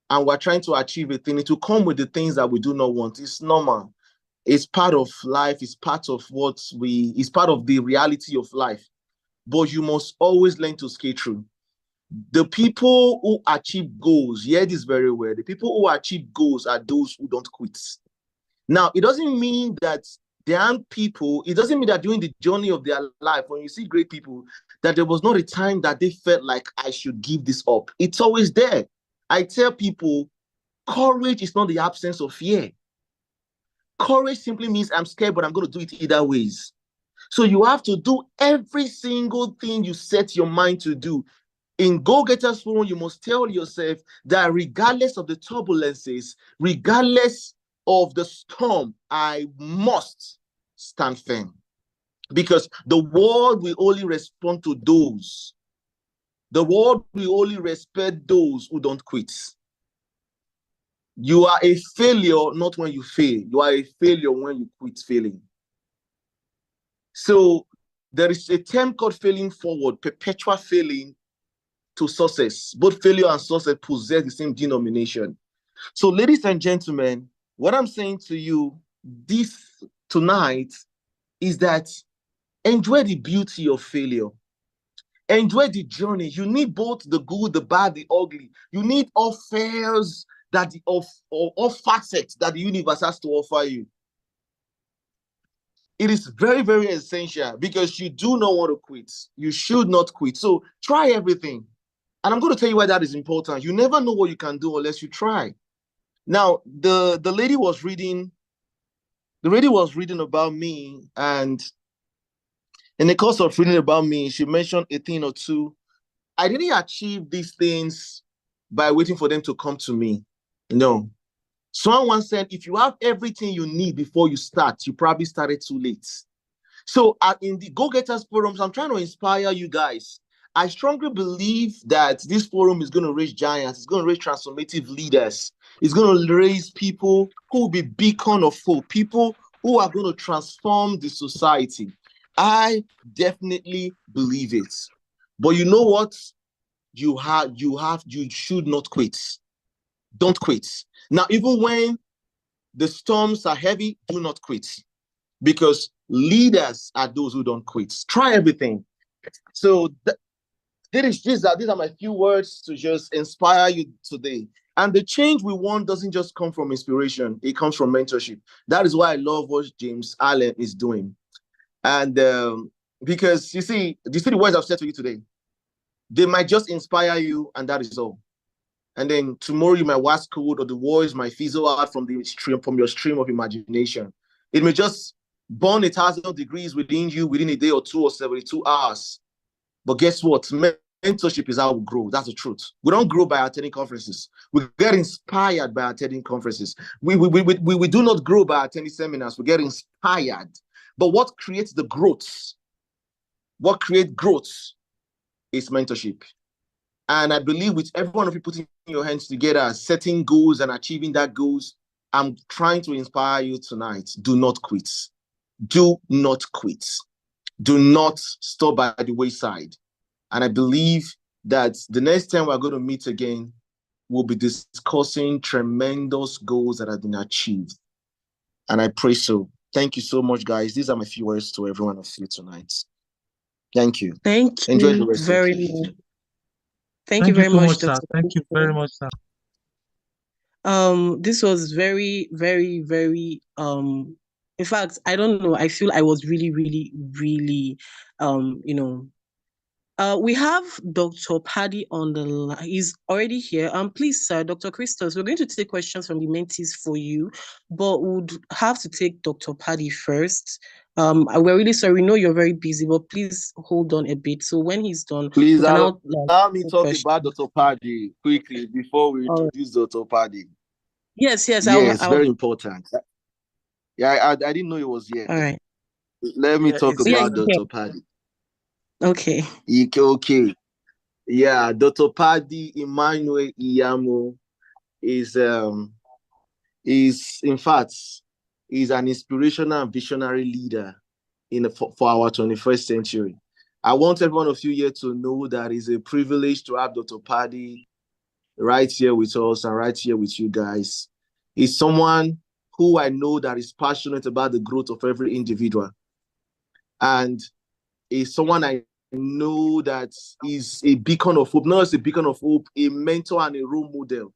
and we're trying to achieve a thing, it will come with the things that we do not want. It's normal. It's part of life. It's part of it's part of the reality of life. But you must always learn to skate through. The people who achieve goals, hear this very well, the people who achieve goals are those who don't quit. Now, it doesn't mean that there aren't people, it doesn't mean that during the journey of their life, when you see great people, that there was not a time that they felt like, "I should give this up." It's always there. I tell people, courage is not the absence of fear. Courage simply means I'm scared, but I'm going to do it either ways. So you have to do every single thing you set your mind to do. In Go Getters Forum, you must tell yourself that regardless of the turbulences, regardless of the storm, I must stand firm. Because the world will only respond to those. The world will only respect those who don't quit. You are a failure not when you fail. You are a failure when you quit failing. So there is a term called failing forward, perpetual failing to success. Both failure and success possess the same denomination. So ladies and gentlemen, what I'm saying to you tonight is that enjoy the beauty of failure. Enjoy the journey. You need both the good, the bad, the ugly. You need all fails all facets that the universe has to offer you. It is very, very essential because you do not want to quit. You should not quit. So try everything. And I'm going to tell you why that is important. You never know what you can do unless you try. Now, the lady was reading about me, and in the course of reading about me, she mentioned a thing or two. I didn't achieve these things by waiting for them to come to me. No. Someone said, if you have everything you need before you start, you probably started too late. So in the Go Getters forums, I'm trying to inspire you guys. I strongly believe that this forum is going to raise giants. It's going to raise transformative leaders. It's going to raise people who will be beacon of hope, people who are going to transform the society. I definitely believe it. But you know what? You should not quit. Don't quit. Now, even when the storms are heavy, do not quit. Because leaders are those who don't quit. Try everything. So these are my few words to just inspire you today. And the change we want doesn't just come from inspiration. It comes from mentorship. That is why I love what James Allen is doing. And because you see the words I've said to you today, they might just inspire you, and that is all. And then tomorrow you might wax code, or the words might fizzle out from your stream of imagination. It may just burn 1,000 degrees within you within a day or two or 72 hours. But guess what? Mentorship is how we grow. That's the truth. We don't grow by attending conferences. We get inspired by attending conferences. We do not grow by attending seminars. We get inspired. But what creates the growth? What creates growth is mentorship. And I believe with every one of you putting your hands together, setting goals and achieving that goals, I'm trying to inspire you tonight. Do not quit. Do not quit. Do not stop by the wayside. And I believe that the next time we're going to meet again, we'll be discussing tremendous goals that have been achieved. And I pray so. Thank you so much, guys. These are my few words to every one of you tonight. Thank you. Thank you Enjoy the rest very of the much. day. Thank you very so much, much, sir. Dr. Thank you very much, sir. This was very, very, very, in fact, I don't know, I feel I was really, really, really, we have Dr. Paddy on the line. He's already here. Please, sir, Dr. Christos, we're going to take questions from the mentees for you, but would have to take Dr. Paddy first. We're really sorry. We know you're very busy, but please hold on a bit. So when he's done, Please we can allow me take talk questions. about Dr. Paddy quickly before we All right. introduce Dr. Paddy. Yes, Yes, very important. Yeah, I didn't know it was here. All right. Let me Yeah, talk it's Yeah, about yeah. Dr. Paddy. Okay. Okay. Yeah, Dr. Paddy Emmanuel Iyamo is in fact an inspirational and visionary leader for our 21st century. I want every one of you here to know that it's a privilege to have Dr. Paddy right here with us and right here with you guys. He's someone who I know that is passionate about the growth of every individual. And is someone I know that is a beacon of hope, not just a beacon of hope, a mentor and a role model.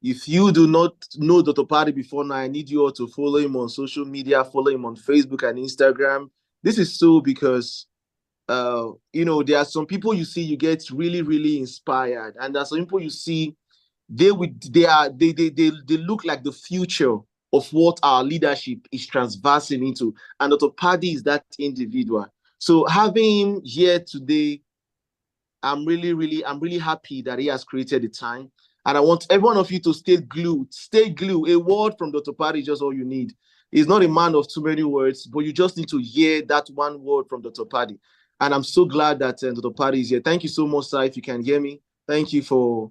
If you do not know Dr. Paddy before now, I need you all to follow him on social media, follow him on Facebook and Instagram. This is so because there are some people you see, you get really, really inspired. And there are some people you see, they look like the future of what our leadership is transversing into. And Dr. Paddy is that individual. So having him here today, I'm really happy that he has created the time. And I want every one of you to stay glued. Stay glued. A word from Dr. Paddy is just all you need. He's not a man of too many words, but you just need to hear that one word from Dr. Paddy. And I'm so glad that Dr. Paddy is here. Thank you so much, sir, if you can hear me. Thank you for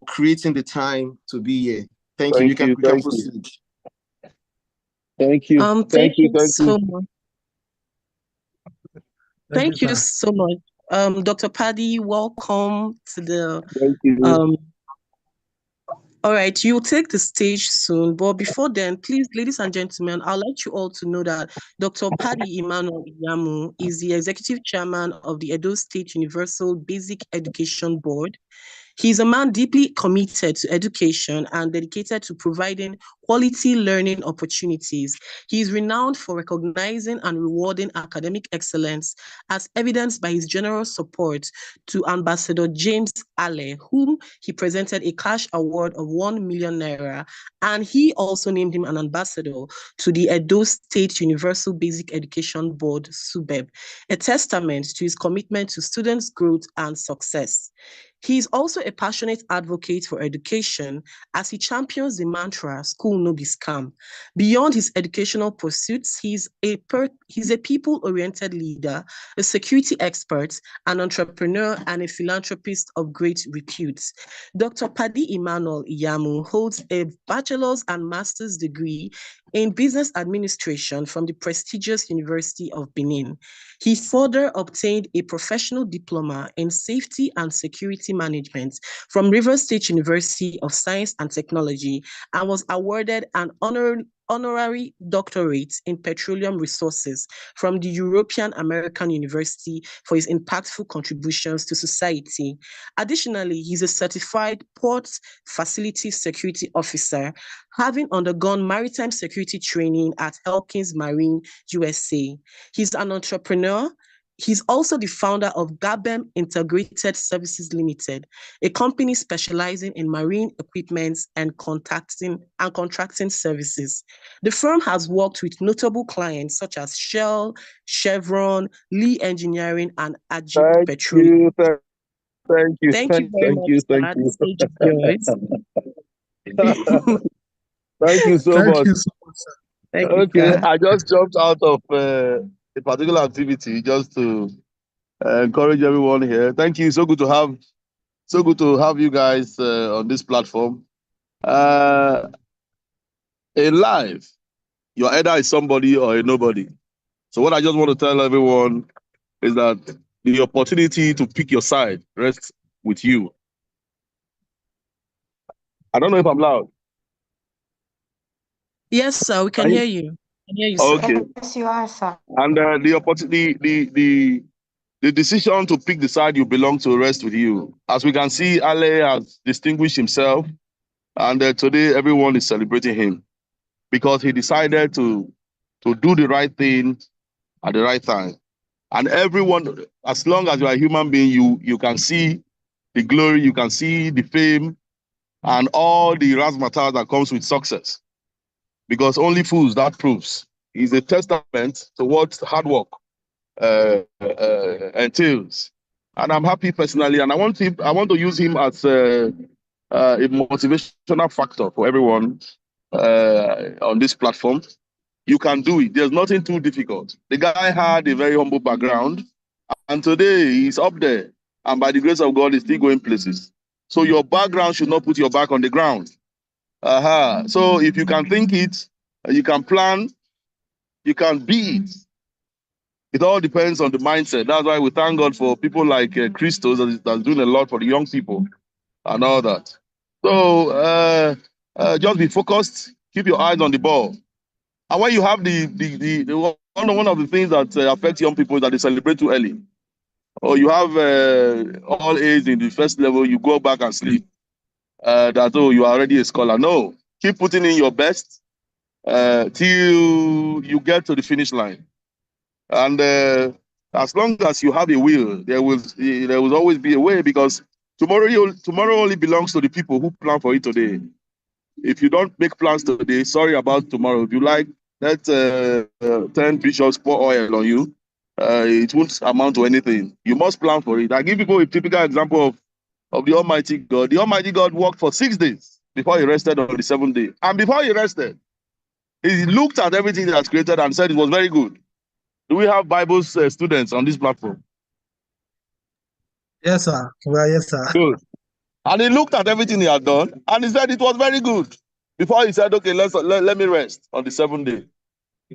creating the time to be here. Thank you. You can proceed. Thank you. Thank you so much. Thank you sir. so much. Dr. Paddy, welcome to the Thank you. All right, you'll take the stage soon, but before then, please, ladies and gentlemen, I'd like you all to know that Dr. Paddy Emmanuel Iyamo is the executive chairman of the Edo State Universal Basic Education Board. He's a man deeply committed to education and dedicated to providing quality learning opportunities. He is renowned for recognizing and rewarding academic excellence, as evidenced by his generous support to Ambassador James Allen, whom he presented a cash award of 1 million naira, and he also named him an ambassador to the Edo State Universal Basic Education Board, SUBEB, a testament to his commitment to students' growth and success. He is also a passionate advocate for education as he champions the mantra, school no be scam. Beyond his educational pursuits, he's a people-oriented leader, a security expert, an entrepreneur, and a philanthropist of great repute. Dr. Padi Emmanuel Iyamu holds a bachelor's and master's degree in business administration from the prestigious University of Benin. He further obtained a professional diploma in safety and security management from Rivers State University of Science and Technology and was awarded an honorary doctorate in petroleum resources from the European American University for his impactful contributions to society. Additionally, he's a certified port facility security officer, having undergone maritime security training at Elkins Marine, USA. He's an entrepreneur. He's also the founder of Gabem Integrated Services Limited, a company specializing in marine equipment and contracting services. The firm has worked with notable clients such as Shell, Chevron, Lee Engineering, and Ajib Petroleum. Thank you. Thank you very much, sir. The stage is yours. Thank you so much. Thank you so much, sir. Thank you, Okay, sir. I just jumped out of a particular activity just to encourage everyone here. Thank you. So good to have you guys on this platform. In life, you're either a somebody or a nobody. So what I just want to tell everyone is that the opportunity to pick your side rests with you. I don't know if I'm loud. Yes, sir. We can hear you. Okay. Yes, you are, sir. And the opportunity, the decision to pick the side you belong to rests with you. As we can see, Ale has distinguished himself, and today everyone is celebrating him because he decided to do the right thing at the right time. And everyone, as long as you are a human being, you can see the glory, you can see the fame, and all the razzmatazz that comes with success. Because only fools, that proves. Is a testament to what hard work entails. And I'm happy personally, and I want to use him as a motivational factor for everyone on this platform. You can do it. There's nothing too difficult. The guy had a very humble background, and today he's up there. And by the grace of God, he's still going places. So your background should not put your back on the ground. So if you can think it, you can plan, you can be it. It all depends on the mindset. That's why we thank God for people like Christos that's doing a lot for the young people and all that. So just be focused, keep your eyes on the ball. And when you have one of the things that affect young people is that they celebrate too early. Or you have all A's in the first level, you go back and sleep. You are already a scholar. No, keep putting in your best till you get to the finish line. And as long as you have a will, there will always be a way, because tomorrow only belongs to the people who plan for it today. If you don't make plans today, sorry about tomorrow. If you like, let 10 bishops pour oil on you. It won't amount to anything. You must plan for it. I give people a typical example of the Almighty God. The Almighty God worked for 6 days before he rested on the 7th day. And before he rested, he looked at everything that was created and said it was very good. Do we have Bible students on this platform? Yes, sir. Well, yes, sir. Good. And he looked at everything he had done and he said it was very good. Before he said, okay, let me rest on the 7th day.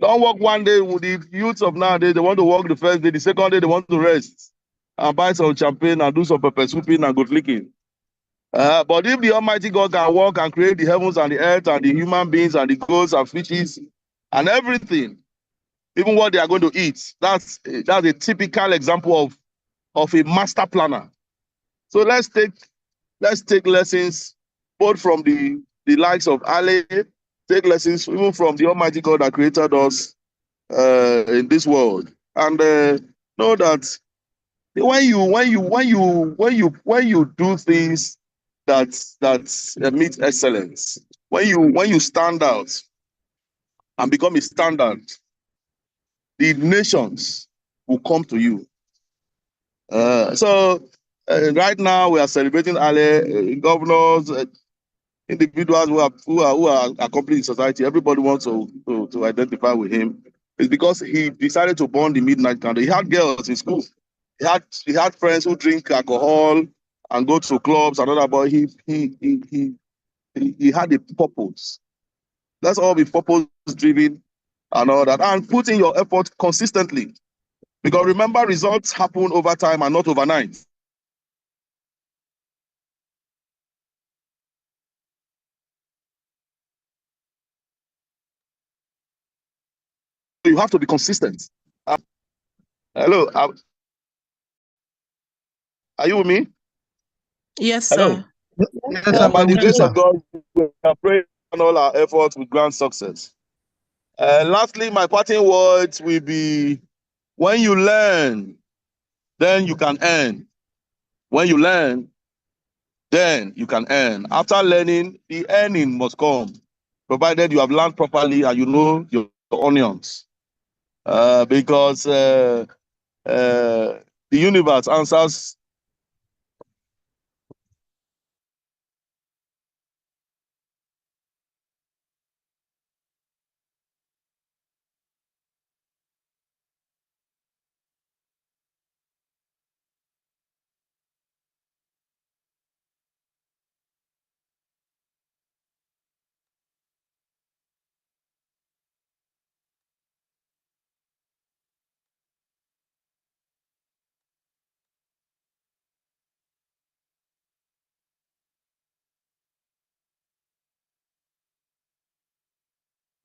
Don't work one day with the youths of nowadays. They want to work the first day. The second day, they want to rest and buy some champagne and do some pepper souping and good licking. But if the Almighty God can work and create the heavens and the earth and the human beings and the goats and fishes and everything, even what they are going to eat, that's a typical example of a master planner. So let's take lessons both from the likes of Ale, take lessons even from the Almighty God that created us in this world, and know that when you do things that meet excellence, when you stand out and become a standard, the nations will come to you. So Right now, we are celebrating governors, individuals who are accomplished in society. Everybody wants to identify with him. It's because he decided to burn the midnight candle. He had girls in school. He had friends who drink alcohol and go to clubs and all that, but he had a purpose. Let's all be purpose driven and all that, and put in your effort consistently. Because remember, results happen over time and not overnight. You have to be consistent. Hello, are you with me? Yes, Hello. sir. Yes, By the with you, grace sir. of God, we are praying on all our efforts with grand success. Lastly, my parting words will be: when you learn, then you can earn. When you learn, then you can earn. After learning, the earning must come, provided you have learned properly and you know your onions. Because the universe answers.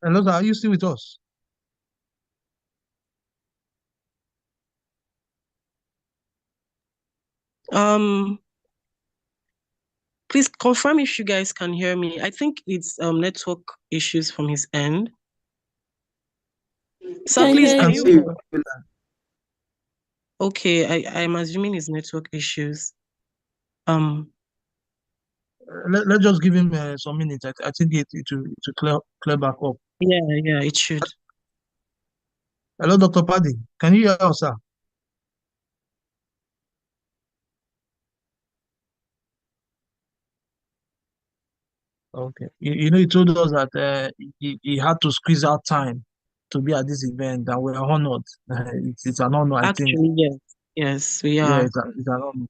Hello, sir. Are you still with us? Please confirm if you guys can hear me. I think it's network issues from his end. So Can please, hear can you. you? Okay, I'm assuming it's network issues. Let's just give him some minutes. I think it will clear back up. Yeah, it should. Hello, Dr. Paddy. Can you hear us, sir? Okay. You know, he told us that he had to squeeze out time to be at this event, and we're honored. It's an honor, I think. Actually, yes. Yes, we Yeah, are. it's an honor.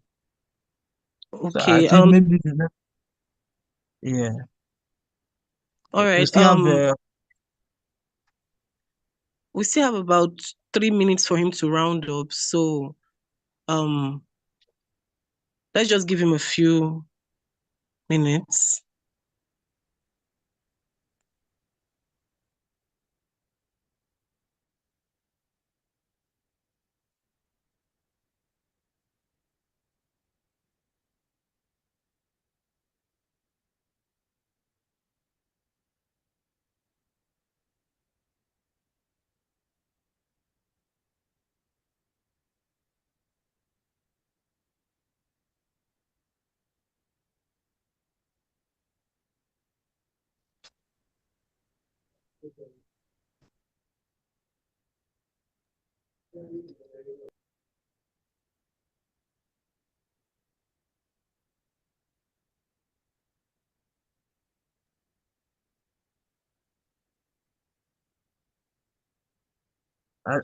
So I Okay. think maybe the next, yeah. All We right. still have We still have about 3 minutes for him to round up. So, let's just give him a few minutes.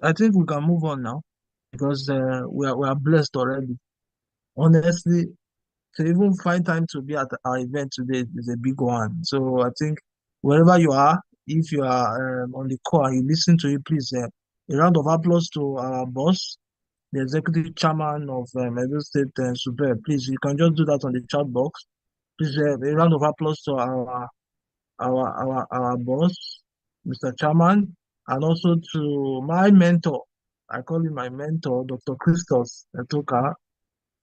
I think we can move on now because we are blessed already. Honestly, to even find time to be at our event today is a big one. So I think wherever you are, if you are on the call and you listen to it, please a round of applause to our boss, the executive chairman of Edo State Super. Please, you can just do that on the chat box. Please, a round of applause to our boss, Mr. Chairman, and also to my mentor. I call him my mentor, Dr. Christos Etoka.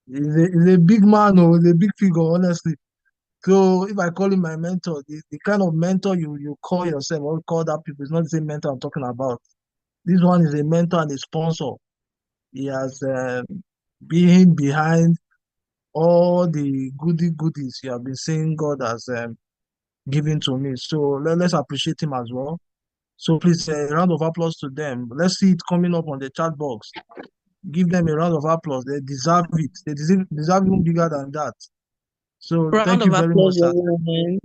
He's a big man, or he's a big figure, honestly. So if I call him my mentor, the kind of mentor you call yourself or call that people is not the same mentor I'm talking about. This one is a mentor and a sponsor. He has been behind all the goodies you have been saying God has given to me. So let's appreciate him as well. So please, a round of applause to them. Let's see it coming up on the chat box. give them a round of applause. They deserve it. They deserve even bigger than that. So Round thank of you very much, applause, sir. everyone.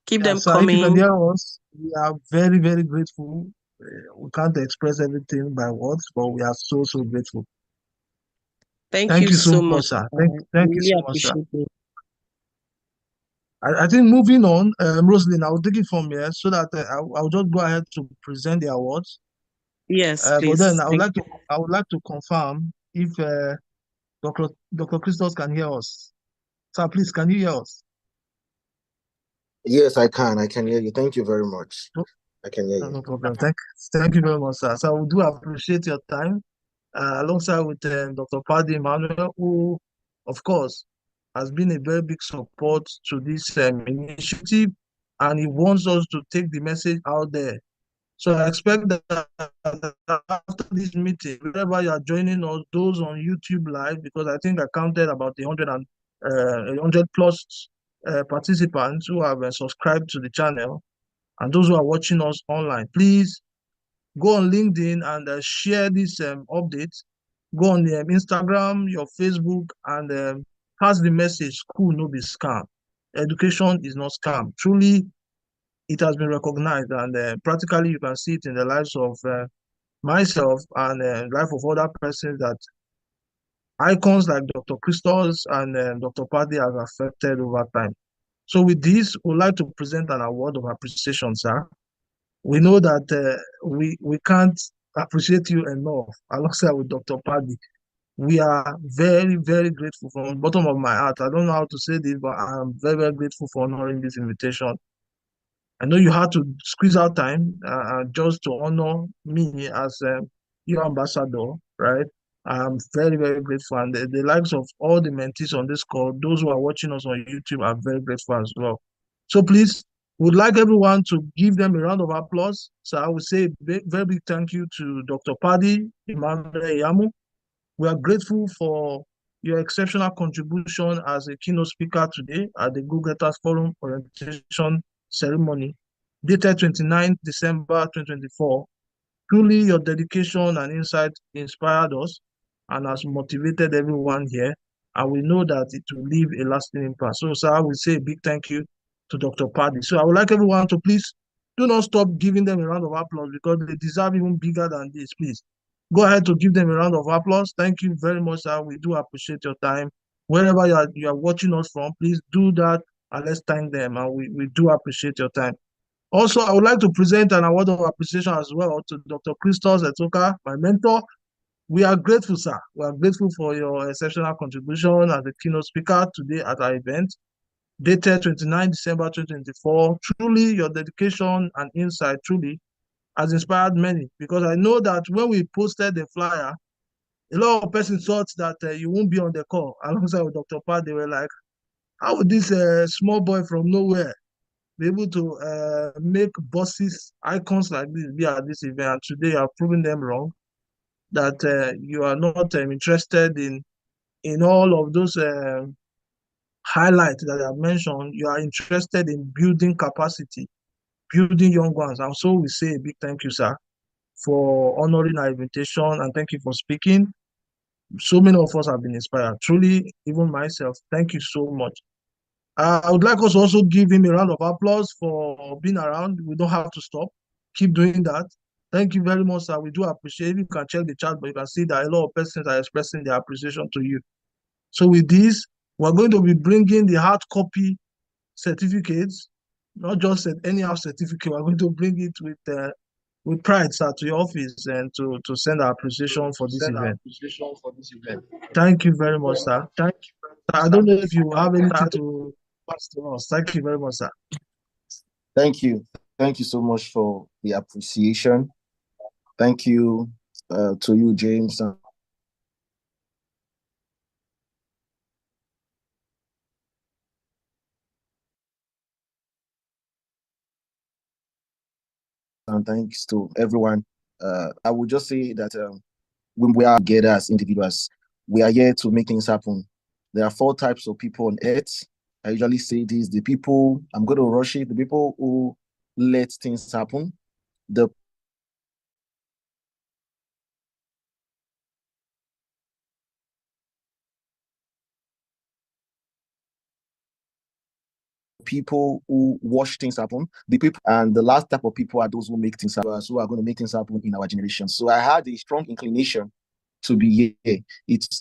Keep Yeah, them sir, if you can coming. hear us, we are very, very grateful. We can't express everything by words, but we are so, so grateful. Thank Thank you you so so much, much. sir. I Thank you really so much, sir. appreciate it. I think moving on, Rosalind, I will take it from here so that I'll just go ahead to present the awards. Yes, But please. then Thank you. I would like to confirm if Dr. Christos can hear us. Sir, please, can you hear us? Yes, I can. I can hear you. Thank you very much. No, I can hear you. no problem. Thank you very much, sir. So we do appreciate your time, alongside with Dr. Paddy Emmanuel, who, of course, has been a very big support to this initiative, and he wants us to take the message out there. So I expect that after this meeting, wherever you are joining us, those on YouTube Live, because I think I counted about 100 plus participants who have subscribed to the channel, and those who are watching us online, please go on LinkedIn and share this update. Go on Instagram, your Facebook, and pass the message: school no be scam. Education is not scam. Truly, it has been recognized, and practically you can see it in the lives of myself and life of other persons that icons like Dr. Christos and Dr. Paddy have affected over time. So with this, we'd like to present an award of appreciation, sir. We know that we can't appreciate you enough alongside with Dr. Paddy. We are very, very grateful from the bottom of my heart. I don't know how to say this, but I'm very, very grateful for honoring this invitation. I know you had to squeeze out time just to honor me as your ambassador, right? I'm very, very grateful. And the likes of all the mentees on this call, those who are watching us on YouTube, are very grateful as well. So please, would like everyone to give them a round of applause. So I would say a very big thank you to Dr. Paddy Emmanuel Eyamu. We are grateful for your exceptional contribution as a keynote speaker today at the Go-Getters Forum Orientation Ceremony, dated 29th December 2024. Truly, your dedication and insight inspired us and has motivated everyone here, and we know that it will leave a lasting impact. So, sir, I will say a big thank you to Dr. Paddy. So, I would like everyone to please do not stop giving them a round of applause, because they deserve even bigger than this. Please go ahead to give them a round of applause. Thank you very much, sir. We do appreciate your time. Wherever you are watching us from, please do that, and let's thank them. And we do appreciate your time. Also, I would like to present an award of appreciation as well to Dr. Christos Etoka, my mentor. We are grateful, sir. We are grateful for your exceptional contribution as a keynote speaker today at our event, dated 29 December 2024. Truly, your dedication and insight truly has inspired many, because I know that when we posted the flyer, a lot of persons thought that you won't be on the call. Alongside with Dr. Pat, they were like, how would this small boy from nowhere be able to make bosses, icons like this be at this event? And today you have proven them wrong, that you are not interested in all of those highlights that I have mentioned. You are interested in building capacity, building young ones. And so we say a big thank you, sir, for honoring our invitation, and thank you for speaking. So many of us have been inspired. Truly, even myself, thank you so much. I would like us to also give him a round of applause for being around. We don't have to stop. Keep doing that. Thank you very much, sir. We do appreciate it. You can check the chat, but you can see that a lot of persons are expressing their appreciation to you. So with this, we're going to be bringing the hard copy certificates, not just any house certificate. We're going to bring it with pride, sir, to your office, and to send our appreciation for this event. Thank you very much, sir. I don't know if you have anything to pass to us. Thank you very much, sir. Thank you. Thank you so much for the appreciation. Thank you to you, James. And thanks to everyone. I would just say that when we are together as individuals, we are here to make things happen. There are 4 types of people on earth. I usually say this: the people, I'm going to rush it, the people who let things happen, the people who watch things happen, the people, and the last type of people are those who make things happen, who are going to make things happen in our generation. So I had a strong inclination to be here.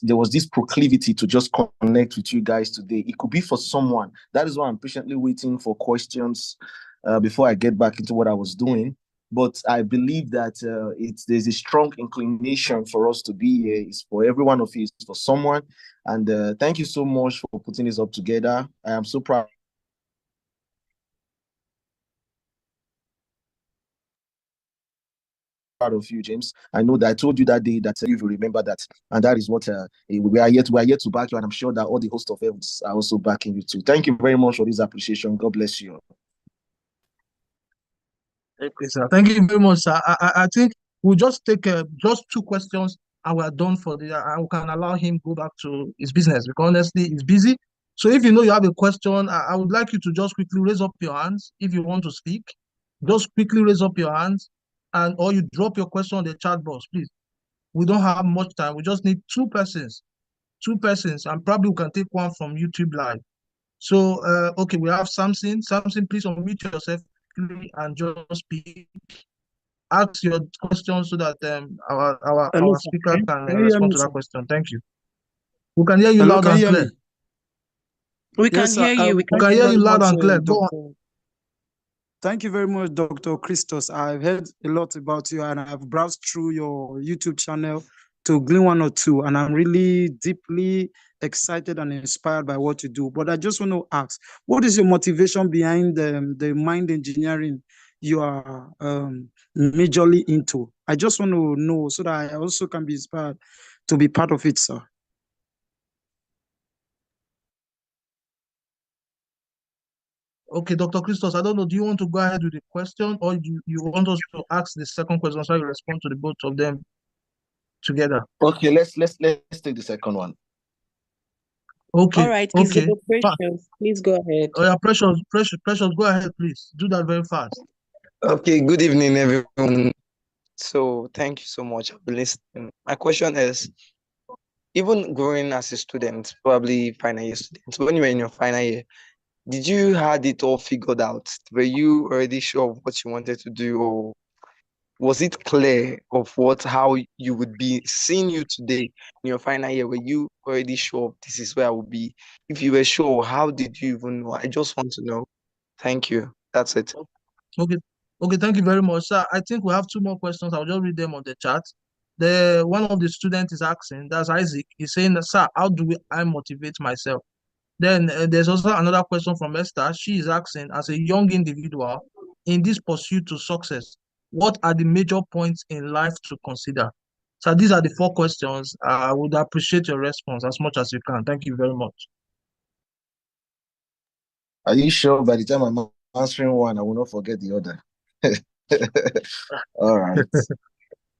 There was this proclivity to just connect with you guys today. It could be for someone. That is why I'm patiently waiting for questions before I get back into what I was doing. But I believe that there's a strong inclination for us to be here. It's for every one of you, it's for someone. And thank you so much for putting this up together. I am so proud of you, James. I know that I told you that day that you will remember that, and that is what we are here to back you, and I'm sure that all the hosts of heavens are also backing you too. Thank you very much for this appreciation. God bless you. Okay, sir. Thank you very much, sir. I think we'll just take just 2 questions and we're done for the and we can allow him go back to his business because honestly he's busy. So if you know you have a question, I would like you to just quickly raise up your hands if you want to speak. Just quickly raise up your hands or you drop your question on the chat box, please. We don't have much time. We just need 2 persons. 2 persons, and probably we can take one from YouTube Live. So okay, we have Samson. Samson, please unmute yourself and just speak. Ask your question so that our speaker can respond to that question. Thank you. We can hear you loud and clear. We can hear you. We can hear you loud and clear. Go on. Thank you very much, Dr. Christos. I've heard a lot about you and I've browsed through your YouTube channel to glean 1 or 2, and I'm really deeply excited and inspired by what you do. But I just want to ask, what is your motivation behind the mind engineering you are majorly into? I just want to know so that I also can be inspired to be part of it, sir. Okay, Dr. Christos, I don't know, do you want to go ahead with the question or you want us to ask the second question so you respond to the both of them together? Okay, let's take the second one. Okay. All right. Okay. Precious, please go ahead. Oh yeah, Precious, go ahead, please. Do that very fast. Okay, good evening, everyone. So thank you so much for listening. My question is, even growing as a student, probably final year student, when you were in your final year, did you had it all figured out? Were you already sure of what you wanted to do, or was it clear of how you would be seeing you today in your final year? Were you already sure this is where I would be? If you were sure, how did you even know? I just want to know. Thank you. That's it. Okay, thank you very much, sir. I think we have 2 more questions. I'll just read them on the chat. One of the students is asking, that's Isaac. He's saying, sir, how do I motivate myself? Then there's also another question from Esther. She is asking, as a young individual in this pursuit to success, what are the major points in life to consider? So these are the 4 questions. I would appreciate your response as much as you can. Thank you very much. Are you sure by the time I'm answering one, I will not forget the other? All right.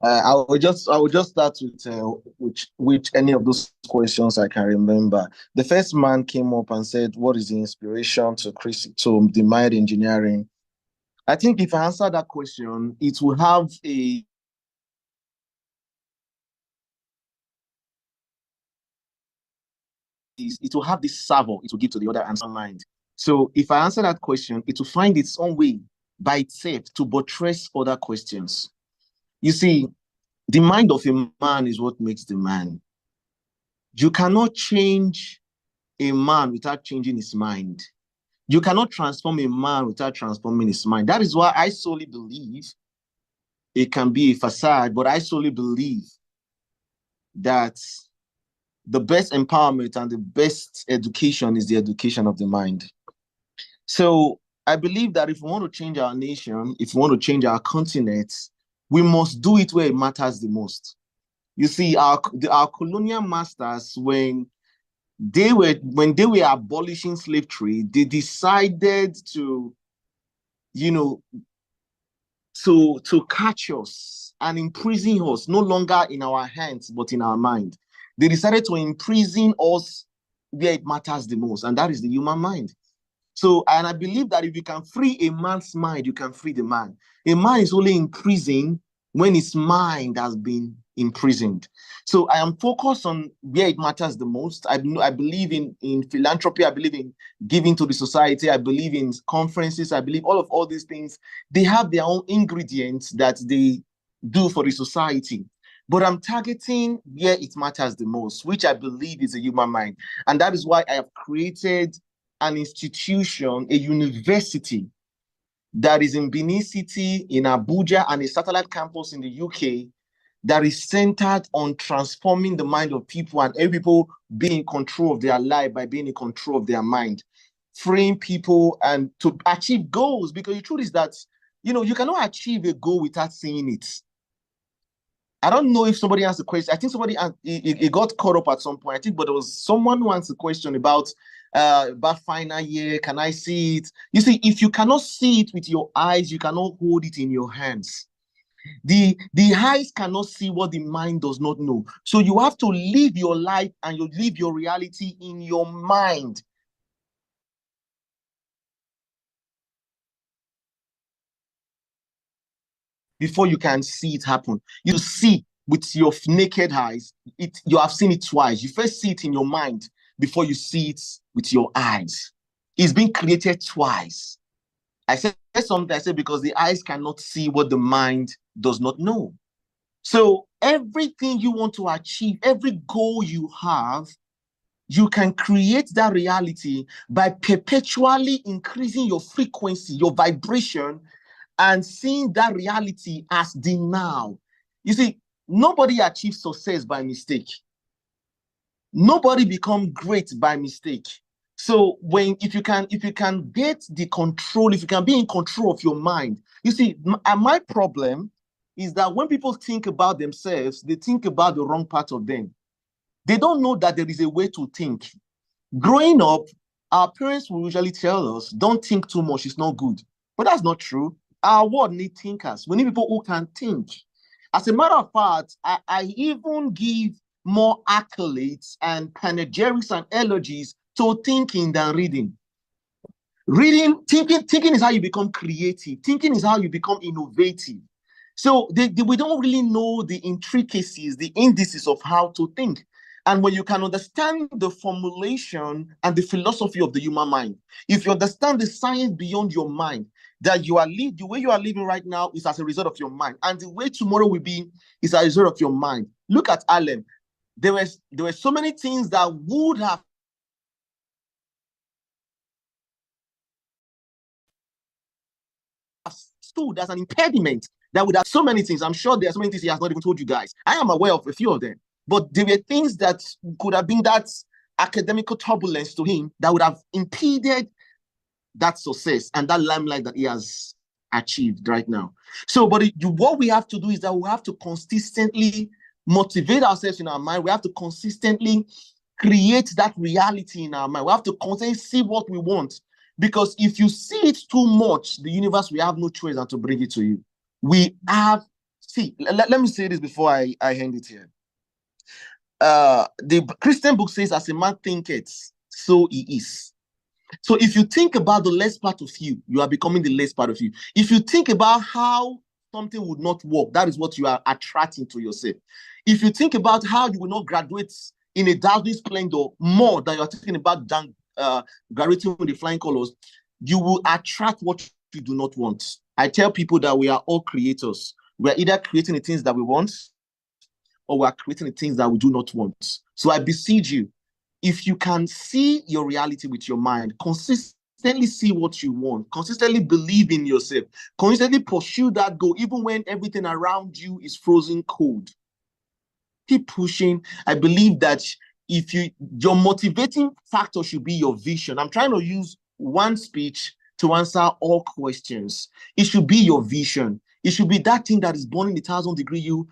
I will just start with which any of those questions I can remember. The first man came up and said, "What is the inspiration to the mind engineering?" I think if I answer that question, it will have a this servo it will give to the other answer mind. So if I answer that question, it will find its own way by itself to buttress other questions. You see, the mind of a man is what makes the man. You cannot change a man without changing his mind. You cannot transform a man without transforming his mind. That is why I solely believe it can be a facade, but I solely believe that the best empowerment and the best education is the education of the mind. So I believe that if we want to change our nation, if we want to change our continent, we must do it where it matters the most. You see, our colonial masters, when they were abolishing slavery, they decided to catch us and imprison us, no longer in our hands, but in our mind. They decided to imprison us where it matters the most, and that is the human mind. So, and I believe that if you can free a man's mind, you can free the man. A man is only in prison when his mind has been imprisoned. So I am focused on where it matters the most. I believe in philanthropy. I believe in giving to the society. I believe in conferences. I believe all these things, they have their own ingredients that they do for the society. But I'm targeting where it matters the most, which I believe is a human mind. And that is why I have created an institution, a university that is in Benin City, in Abuja, and a satellite campus in the UK that is centered on transforming the mind of people and every people being in control of their life by being in control of their mind, freeing people and to achieve goals. Because the truth is that, you cannot achieve a goal without seeing it. I don't know if somebody asked a question. I think somebody it got caught up at some point. I think, but there was someone who asked a question about final year. Can I see it? You see, if you cannot see it with your eyes, you cannot hold it in your hands. The eyes cannot see what the mind does not know. So you have to live your life and you live your reality in your mind. Before you can see it happen, you see with your naked eyes. You have seen it twice. You first see it in your mind before you see it with your eyes. It's been created twice. I said something. I said because the eyes cannot see what the mind does not know. So everything you want to achieve, every goal you have, you can create that reality by perpetually increasing your frequency, your vibration, and seeing that reality as the now. You see, nobody achieves success by mistake. Nobody becomes great by mistake. So if you can get the control, if you can be in control of your mind, you see, my problem is that when people think about themselves, they think about the wrong part of them. They don't know that there is a way to think. Growing up, our parents will usually tell us, don't think too much, it's not good. But that's not true. Our world needs thinkers. We need people who can think. As a matter of fact, I even give more accolades and panegyrics and elegies to thinking than reading. Thinking is how you become creative. Thinking is how you become innovative. So we don't really know the intricacies, the indices of how to think. And when you can understand the formulation and the philosophy of the human mind, if you understand the science beyond your mind, that the way you are living right now is as a result of your mind, and the way tomorrow will be is as a result of your mind. Look at Allen. There were so many things that would have stood as an impediment, that would have so many things. I'm sure there are so many things he has not even told you guys. I am aware of a few of them, but there were things that could have been that academical turbulence to him that would have impeded that success and that limelight that he has achieved right now. So, but what we have to do is that we have to consistently motivate ourselves in our mind. We have to consistently create that reality in our mind. We have to constantly see what we want. Because if you see it too much, the universe, we have no choice than to bring it to you. Let me say this before I end it here. The Christian book says, as a man thinketh, so he is. So if you think about the less part of you, you are becoming the less part of you. If you think about how something would not work, that is what you are attracting to yourself. If you think about how you will not graduate in a dazzling splendor more than you are thinking about graduating with the flying colors, you will attract what you do not want. I tell people that we are all creators. We are either creating the things that we want, or we are creating the things that we do not want. So I beseech you, if you can see your reality with your mind, consistently see what you want, consistently believe in yourself, consistently pursue that goal, even when everything around you is frozen cold. Keep pushing. I believe that your motivating factor should be your vision. I'm trying to use one speech to answer all questions. It should be your vision. It should be that thing that is burning 1,000-degree you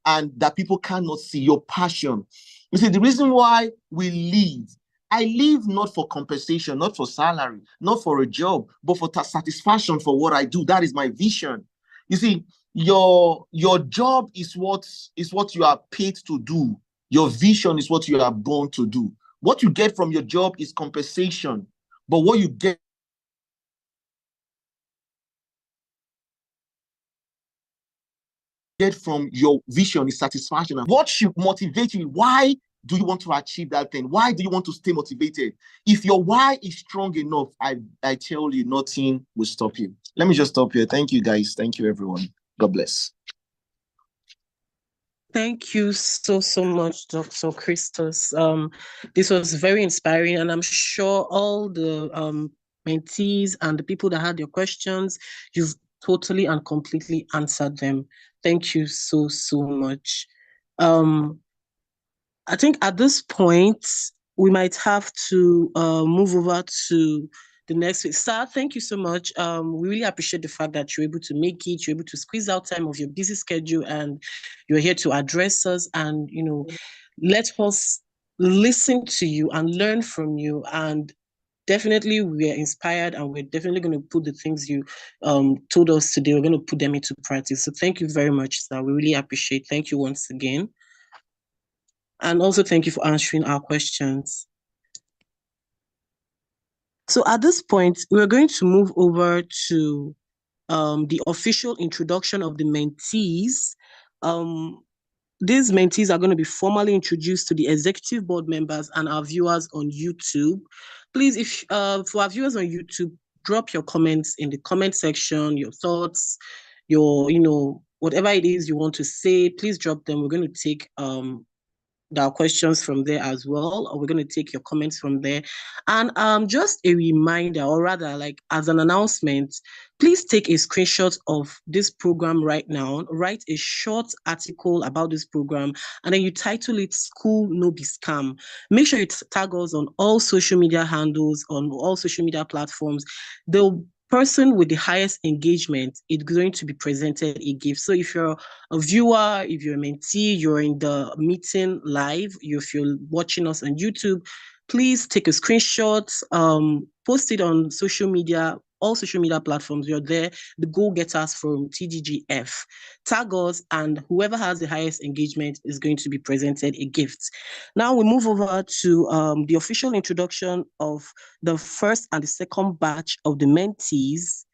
and that people cannot see, your passion. You see, the reason why we live, I live not for compensation, not for salary, not for a job, but for satisfaction for what I do. That is my vision. You see, your job is what you are paid to do. Your vision is what you are born to do. What you get from your job is compensation, but what you get get from your vision is satisfaction. What should motivate you? Why do you want to achieve that thing? Why do you want to stay motivated? If your why is strong enough, I tell you, nothing will stop you. Let me just stop here. Thank you, guys. Thank you, everyone. God bless. Thank you so much, Dr. Christos. This was very inspiring, and I'm sure all the mentees and the people that had your questions, you've totally and completely answered them. Thank you so much. I think at this point, we might have to move over to the next week. Sir, thank you so much. We really appreciate the fact that you're able to make it, you're able to squeeze out time of your busy schedule, and you're here to address us and, let us listen to you and learn from you. And definitely we are inspired, and we're definitely going to put the things you told us today, we're going to put them into practice. So thank you very much, sir. We really appreciate. Thank you once again. And also thank you for answering our questions. So at this point, we're going to move over to the official introduction of the mentees. These mentees are going to be formally introduced to the executive board members and our viewers on YouTube. Please, if for our viewers on YouTube, drop your comments in the comment section, your thoughts, your, whatever it is you want to say, please drop them. We're going to take our questions from there as well, or we're going to take your comments from there. And just a reminder, or rather like as an announcement, please take a screenshot of this program right now, write a short article about this program, and then you title it School No Be Scam. Make sure you tag us on all social media handles, on all social media platforms. The person with the highest engagement is going to be presented a gift. So if you're a viewer, if you're a mentee, you're in the meeting live, if you're watching us on YouTube, please take a screenshot, post it on social media, all social media platforms. You're there, the go-getters from TGGF. Tag us, and whoever has the highest engagement is going to be presented a gift. Now we move over to the official introduction of the first and the second batch of the mentees.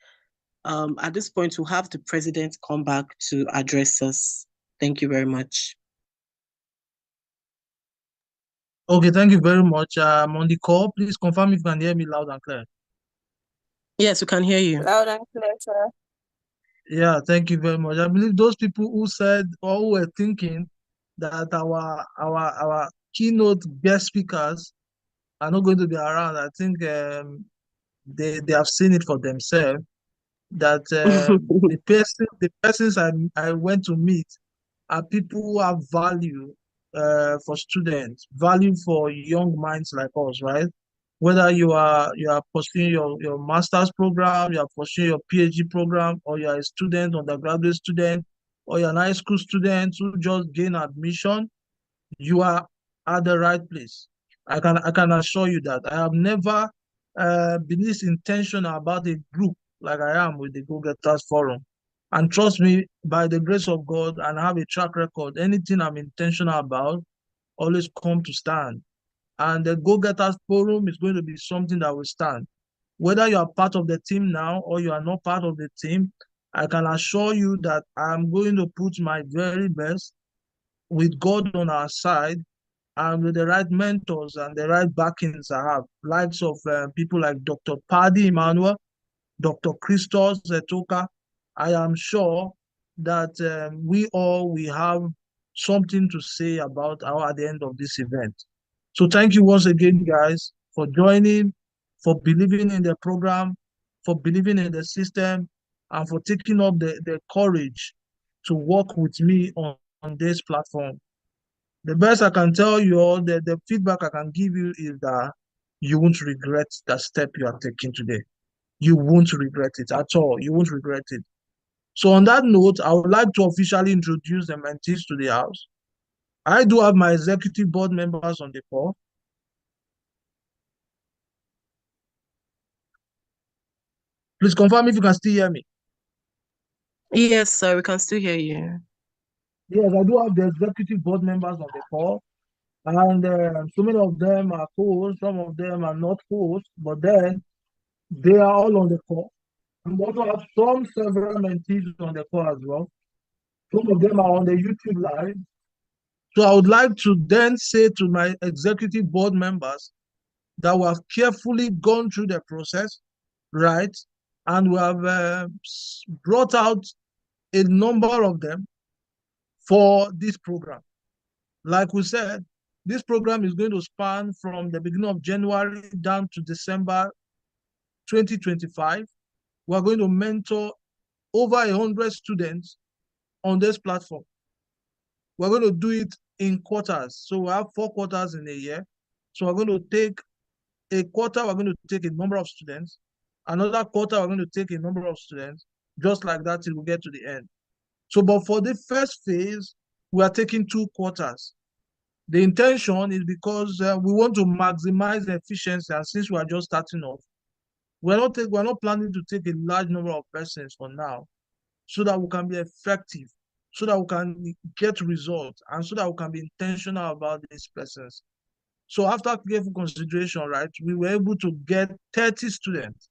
At this point, we'll have the president come back to address us. Thank you very much. Okay, thank you very much. On the call, please confirm if you can hear me loud and clear. Yes, we can hear you. Loud and clear, sir. Yeah, thank you very much. I believe those people who said or who were thinking that our keynote guest speakers are not going to be around, I think they have seen it for themselves. That the persons I went to meet are people who have value for students, value for young minds like us, right? Whether you are pursuing your master's program, you are pursuing your PhD program, or you are a student, undergraduate student, or you're an high school student who just gain admission, you are at the right place. I can assure you that. I have never been this intentional about a group like I am with the Go-Getters Forum. And trust me, by the grace of God, and I have a track record, anything I'm intentional about always come to stand. And the Go-Getters Forum is going to be something that will stand. Whether you are part of the team now or you are not part of the team, I can assure you that I'm going to put my very best with God on our side and with the right mentors and the right backings I have, likes of people like Dr. Paddy Emmanuel, Dr. Christos Etoka. I am sure that we all will have something to say about at the end of this event. So thank you once again, guys, for joining, for believing in the program, for believing in the system, and for taking up the courage to work with me on this platform. The best I can tell you all, the feedback I can give you is that you won't regret that step you are taking today. You won't regret it at all. You won't regret it. So on that note, I would like to officially introduce the mentees to the house. I do have my executive board members on the call. Please confirm if you can still hear me. Yes, sir, we can still hear you. Yes, I do have the executive board members on the call. And so many of them are co-hosts, some of them are not co-hosts, but then they are all on the call. We also have several mentees on the call as well. Some of them are on the YouTube live. So I would like to then say to my executive board members that we have carefully gone through the process, right? And we have brought out a number of them for this program. Like we said, this program is going to span from the beginning of January down to December 2025. We're going to mentor over 100 students on this platform. We're going to do it in quarters. So we have 4 quarters in a year. So we're going to take a quarter, we're going to take a number of students. Another quarter, we're going to take a number of students, just like that till we get to the end. So, but for the first phase, we are taking 2 quarters. The intention is because we want to maximize the efficiency, and since we are just starting off, we're not planning to take a large number of persons for now, so that we can be effective, so that we can get results, and so that we can be intentional about these persons. So after careful consideration, right, we were able to get 30 students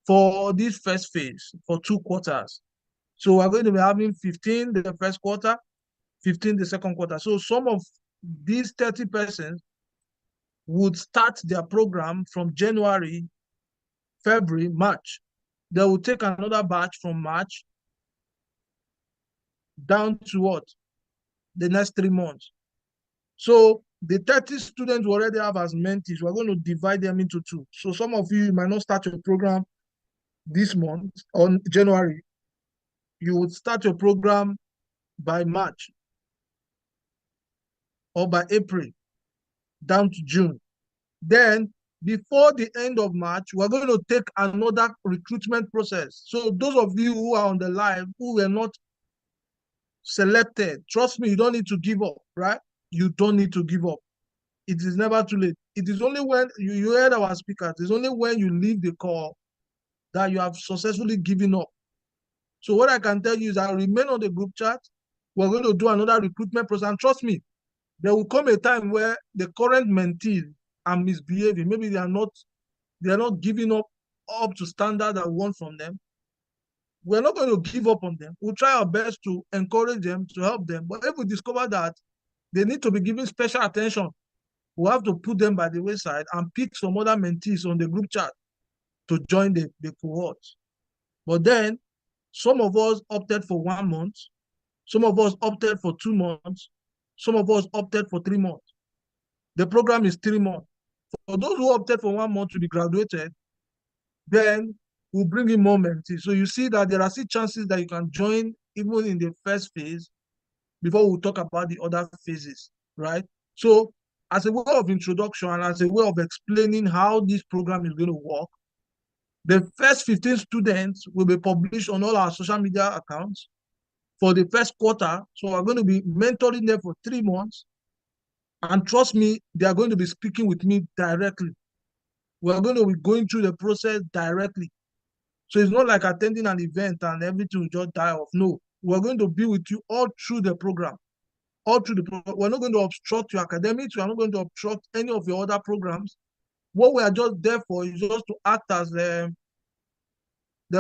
for this first phase for 2 quarters. So we're going to be having 15 the first quarter, 15 the second quarter. So some of these 30 persons would start their program from January, February, March. They will take another batch from March down to what? The next 3 months. So the 30 students we already have as mentees, we're going to divide them into 2. So some of you might not start your program this month, on January. You would start your program by March or by April down to June. Then before the end of March, we're going to take another recruitment process. So those of you who are on the live who were not selected, trust me, you don't need to give up, right? You don't need to give up. It is never too late. It is only when you heard our speakers, it's only when you leave the call that you have successfully given up. So what I can tell you is I'll remain on the group chat. We're going to do another recruitment process. And trust me, there will come a time where the current mentees are misbehaving. Maybe they are not giving up to standard that we want from them. We're not going to give up on them. We'll try our best to encourage them, to help them. But if we discover that they need to be given special attention, we'll have to put them by the wayside and pick some other mentees on the group chat to join the cohort. But then some of us opted for 1 month, some of us opted for 2 months, some of us opted for 3 months. The program is 3 months. For those who opted for 1 month to be graduated, then we'll bring in more mentees. So you see that there are still chances that you can join even in the first phase before we talk about the other phases, right? So as a way of introduction and as a way of explaining how this program is going to work, the first 15 students will be published on all our social media accounts for the first quarter. So we're going to be mentoring them for 3 months. And trust me, they are going to be speaking with me directly. We're going to be going through the process directly. So it's not like attending an event and everything will just die off. No, we're going to be with you all through the program. All through the program. We're not going to obstruct your academics. We're not going to obstruct any of your other programs. What we are just there for is just to act as the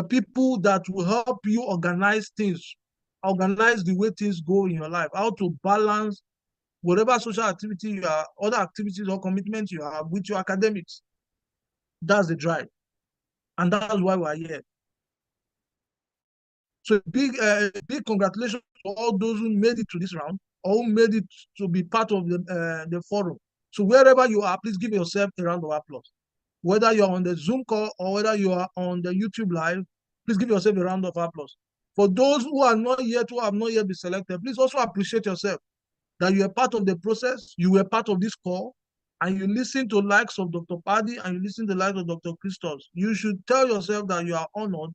people that will help you organize things, organize the way things go in your life, how to balance whatever social activity you are, other activities or commitments you have with your academics. That's the drive. And that's why we're here. So big congratulations to all those who made it to this round or who made it to be part of the forum. So wherever you are, please give yourself a round of applause. Whether you're on the Zoom call or whether you are on the YouTube live, please give yourself a round of applause. For those who are not yet, who have not yet been selected, please also appreciate yourself that you are part of the process, you were part of this call, and you listen to likes of Dr. Paddy and you listen to the likes of Dr. Christos. You should tell yourself that you are honored,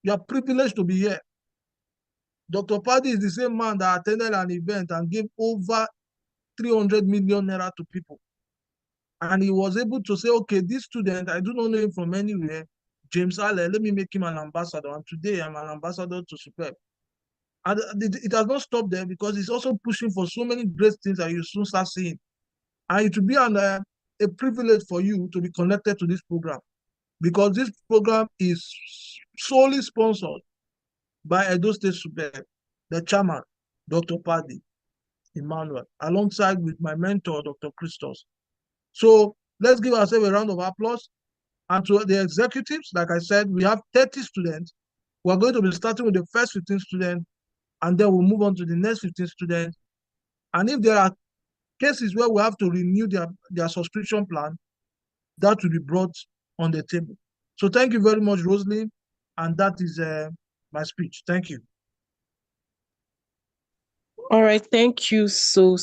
you are privileged to be here. Dr. Paddy is the same man that attended an event and gave over 300 million naira to people. And he was able to say, okay, this student, I do not know him from anywhere, James Allen, let me make him an ambassador. And today I'm an ambassador to Superb. And it has not stopped there because he's also pushing for so many great things that you soon start seeing. And it will be a privilege for you to be connected to this program because this program is solely sponsored by Edo State Super, the chairman, Dr. Paddy Emmanuel, alongside with my mentor, Dr. Christos. So let's give ourselves a round of applause. And to the executives, like I said, we have 30 students. We're going to be starting with the first 15 students, and then we'll move on to the next 15 students. And if there are cases where we have to renew their subscription plan, that will be brought on the table. So thank you very much, Rosalie. And that is my speech. Thank you. All right, thank you so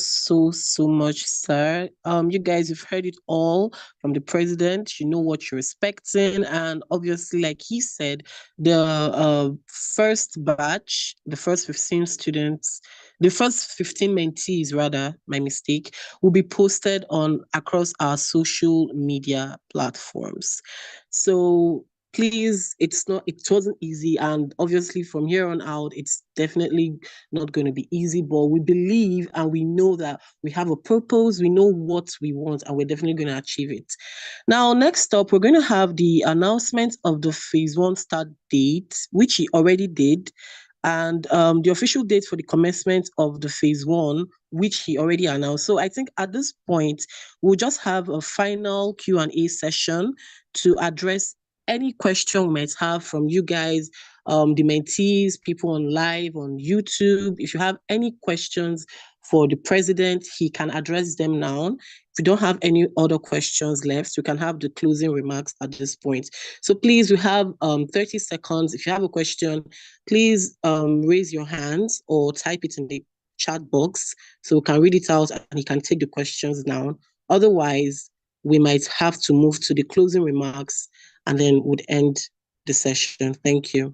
much, sir. You guys, you've heard it all from the president. You know what you're expecting, and obviously, like he said, the first batch, the first 15 students, the first 15 mentees, rather, my mistake, will be posted on across our social media platforms. So please, it wasn't easy, and obviously from here on out, it's definitely not going to be easy, but we believe and we know that we have a purpose, we know what we want, and we're definitely going to achieve it. Now, next up, we're going to have the announcement of the phase 1 start date, which he already did, and the official date for the commencement of the phase 1, which he already announced. So I think at this point, we'll just have a final Q&A session to address any question we might have from you guys, the mentees, people on live, on YouTube. If you have any questions for the president, he can address them now. If you don't have any other questions left, you can have the closing remarks at this point. So please, we have 30 seconds. If you have a question, please raise your hands or type it in the chat box so we can read it out and he can take the questions now. Otherwise, we might have to move to the closing remarks and then would end the session. Thank you.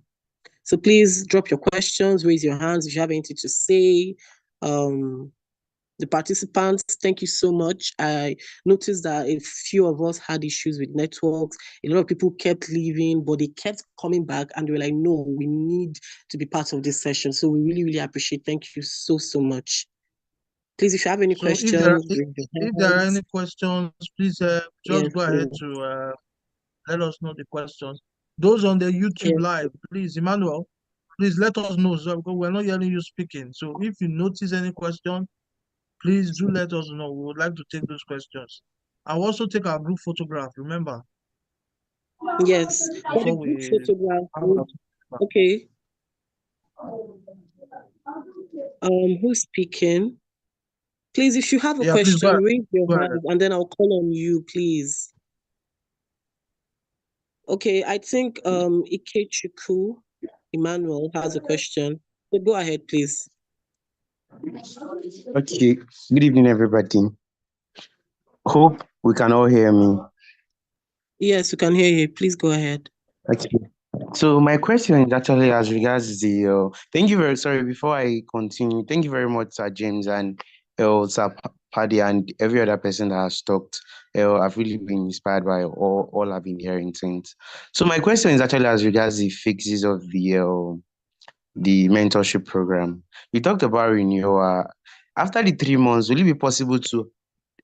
So please drop your questions, raise your hands if you have anything to say. The participants, thank you so much. I noticed that a few of us had issues with networks. A lot of people kept leaving, but they kept coming back and they were like, no, we need to be part of this session. So we really, really appreciate. Thank you so much. Please, if you have any questions, if there are any questions, please just go ahead to let us know the questions. Those on the YouTube live, please, Emmanuel, please let us know, so because we're not hearing you speaking. So if you notice any question, please do let us know. We would like to take those questions. I'll also take our group photograph, remember? Yes. Before we photograph. Okay. Who's speaking? Please, if you have a question, raise your hand and then I'll call on you, please. Okay, I think Ikechukwu Emmanuel has a question. So go ahead, please. Okay, good evening, everybody. Hope we can all hear me. Yes, we can hear you. Please go ahead. Okay. So my question is actually as regards the thank you very sorry before I continue. Thank you very much, Sir James and Sir Paddy and every other person that has talked. I've really been inspired by all I've been hearing since. So my question is actually as regards the fixes of the mentorship program. You talked about renewal. After the 3 months, will it be possible to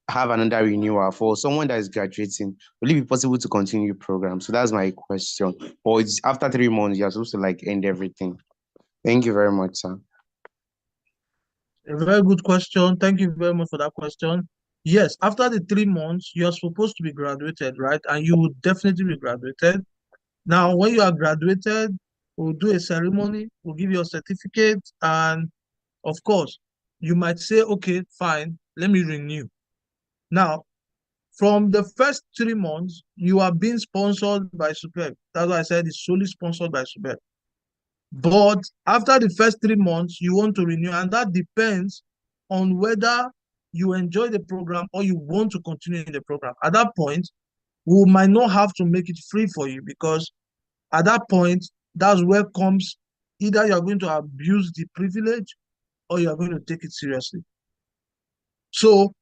have another renewal for someone that is graduating? Will it be possible to continue the program? So that's my question. Or it's after 3 months, you're supposed to like end everything. Thank you very much, sir. A very good question. Thank you very much for that question. Yes, after the 3 months, you're supposed to be graduated, right? And you will definitely be graduated. Now, when you are graduated, we'll do a ceremony, we'll give you a certificate, and of course, you might say, okay, fine, let me renew. Now, from the first 3 months, you are being sponsored by Superb. That's why I said it's solely sponsored by Superb. But after the first 3 months, you want to renew, and that depends on whether you enjoy the program or you want to continue in the program. At that point, we might not have to make it free for you, because at that point, that's where comes either you're going to abuse the privilege or you're going to take it seriously. So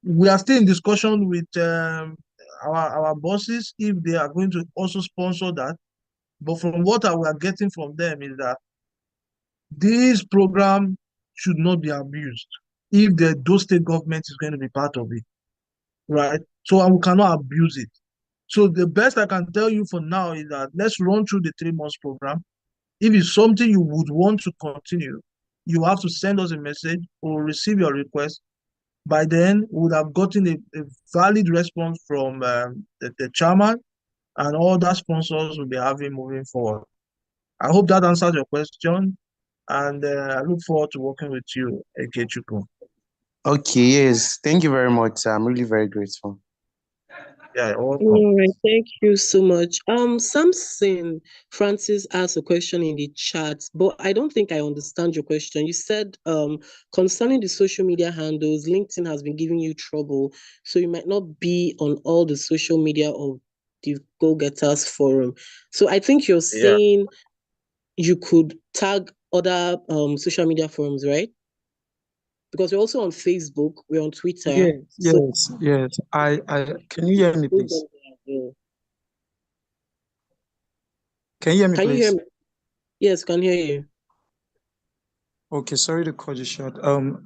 we are still in discussion with our bosses if they are going to also sponsor that. But from what we are getting from them is that this program should not be abused if the Edo State government is going to be part of it, right? So we cannot abuse it. So the best I can tell you for now is that let's run through the 3 months program. If it's something you would want to continue, you have to send us a message or receive your request. By then, we would have gotten a valid response from the chairman and all the sponsors will be having moving forward. I hope that answers your question, and I look forward to working with you, Ekechukwu. Okay, yes. Thank you very much. I'm really very grateful. Yeah, you're welcome. All right, thank you so much. Samson Francis asked a question in the chat, but I don't think I understand your question. You said concerning the social media handles, LinkedIn has been giving you trouble, so you might not be on all the social media of the Go Getters forum. So I think you're saying you could tag other social media forums, right? Because we're also on Facebook, we're on Twitter. Yes. I can you hear me, please? Can you hear me, Can you hear please? me? Yes, can hear you. Okay, sorry to cut you short.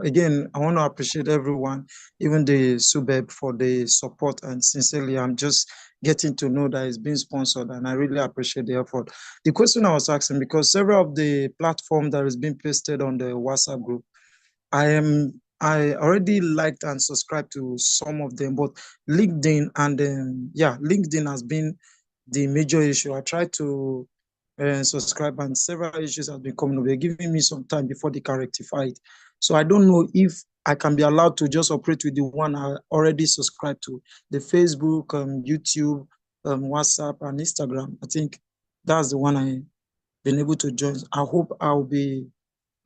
Again, I want to appreciate everyone, even the SUBEB, for the support, and sincerely, I'm just getting to know that it's being sponsored, and I really appreciate the effort. The question I was asking, because several of the platforms that is being pasted on the WhatsApp group, I already liked and subscribed to some of them, but LinkedIn and LinkedIn has been the major issue. I tried to subscribe, and several issues have been coming up. They're giving me some time before they can rectify it. So I don't know if I can be allowed to just operate with the one I already subscribed to, the Facebook, YouTube, WhatsApp, and Instagram. I think that's the one I've been able to join. I hope I'll be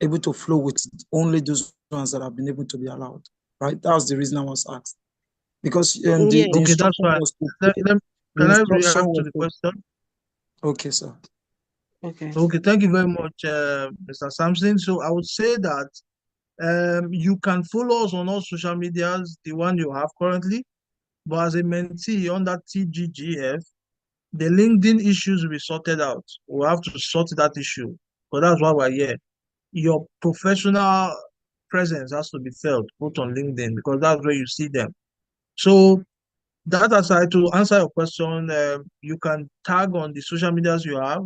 able to flow with only those ones that have been able to be allowed. Right? That was the reason I was asked. Because the Okay, that's instruction fine. was Can I react to the question? Okay, sir. Okay. Okay, thank you very much, Mr. Sampson. So I would say that you can follow us on all social medias, the one you have currently, but as a mentee under TGGF, the LinkedIn issues will be sorted out. We'll have to sort that issue, but that's why we're here. Your professional presence has to be felt, both on LinkedIn, because that's where you see them. So that aside, to answer your question, you can tag on the social medias you have,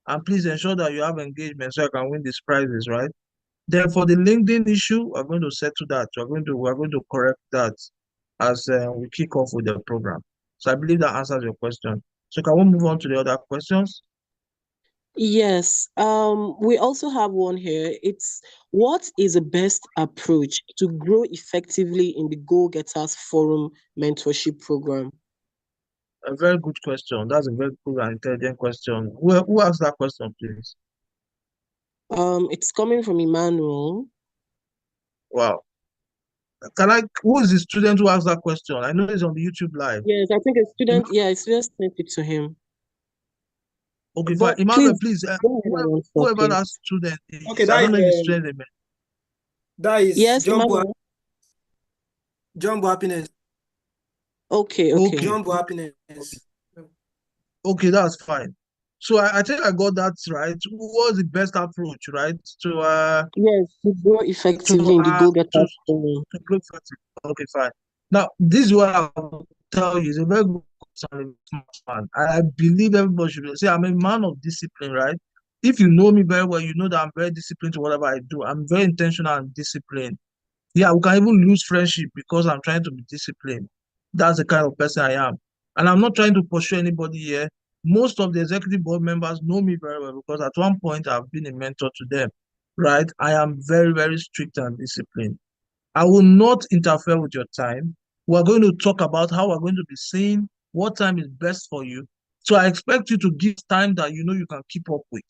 and please ensure that you have engagement so you can win these prizes, right? Then for the LinkedIn issue, we're going to settle that. We're going to correct that as we kick off with the program. So I believe that answers your question. So can we move on to the other questions? Yes. We also have one here. It's what is the best approach to grow effectively in the Go Getters Forum mentorship program? A very good question. That's a very good and intelligent question. Who asked that question, please? It's coming from Emmanuel. Wow. Who is the student who asked that question? I know he's on the YouTube live. Yes, I think a student sent it to him. Okay, But fine. Emmanuel, please, please, go ahead and answer, whoever please. that student is, Okay, I that don't know if it's is student. that is Yes, Jumbo Emmanuel. Jumbo Happiness. Okay. Jumbo Happiness. Okay, that's fine. So I think I got that right. What was the best approach, right? Yes, to grow effectively in the Go Getters Forum. to grow effectively. Okay, fine. Now, this is what I will tell you. It's a very good question, man. I believe everybody should say I'm a man of discipline, right? If you know me very well, you know that I'm very disciplined to whatever I do. I'm very intentional and disciplined. Yeah, we can even lose friendship because I'm trying to be disciplined. That's the kind of person I am. And I'm not trying to pursue anybody here. Most of the executive board members know me very well because at one point I've been a mentor to them, right? I am very, very strict and disciplined. I will not interfere with your time. We're going to talk about how we're going to be seeing what time is best for you. So I expect you to give time that you know you can keep up with.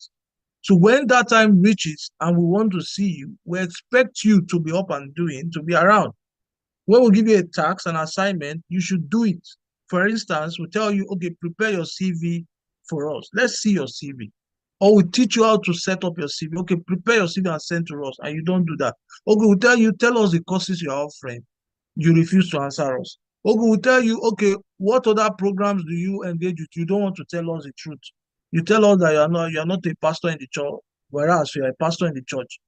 So when that time reaches and we want to see you, we expect you to be up and doing, to be around. When we give you a task, an assignment, you should do it. For instance, we tell you, okay, prepare your CV for us. Let's see your CV. Or we teach you how to set up your CV. Okay, prepare your CV and send to us, and you don't do that. Okay, we tell you, tell us the courses you're offering. You refuse to answer us. Okay, we'll tell you, okay, what other programs do you engage with? You don't want to tell us the truth. You tell us that you're not a pastor in the church, whereas you're a pastor in the church.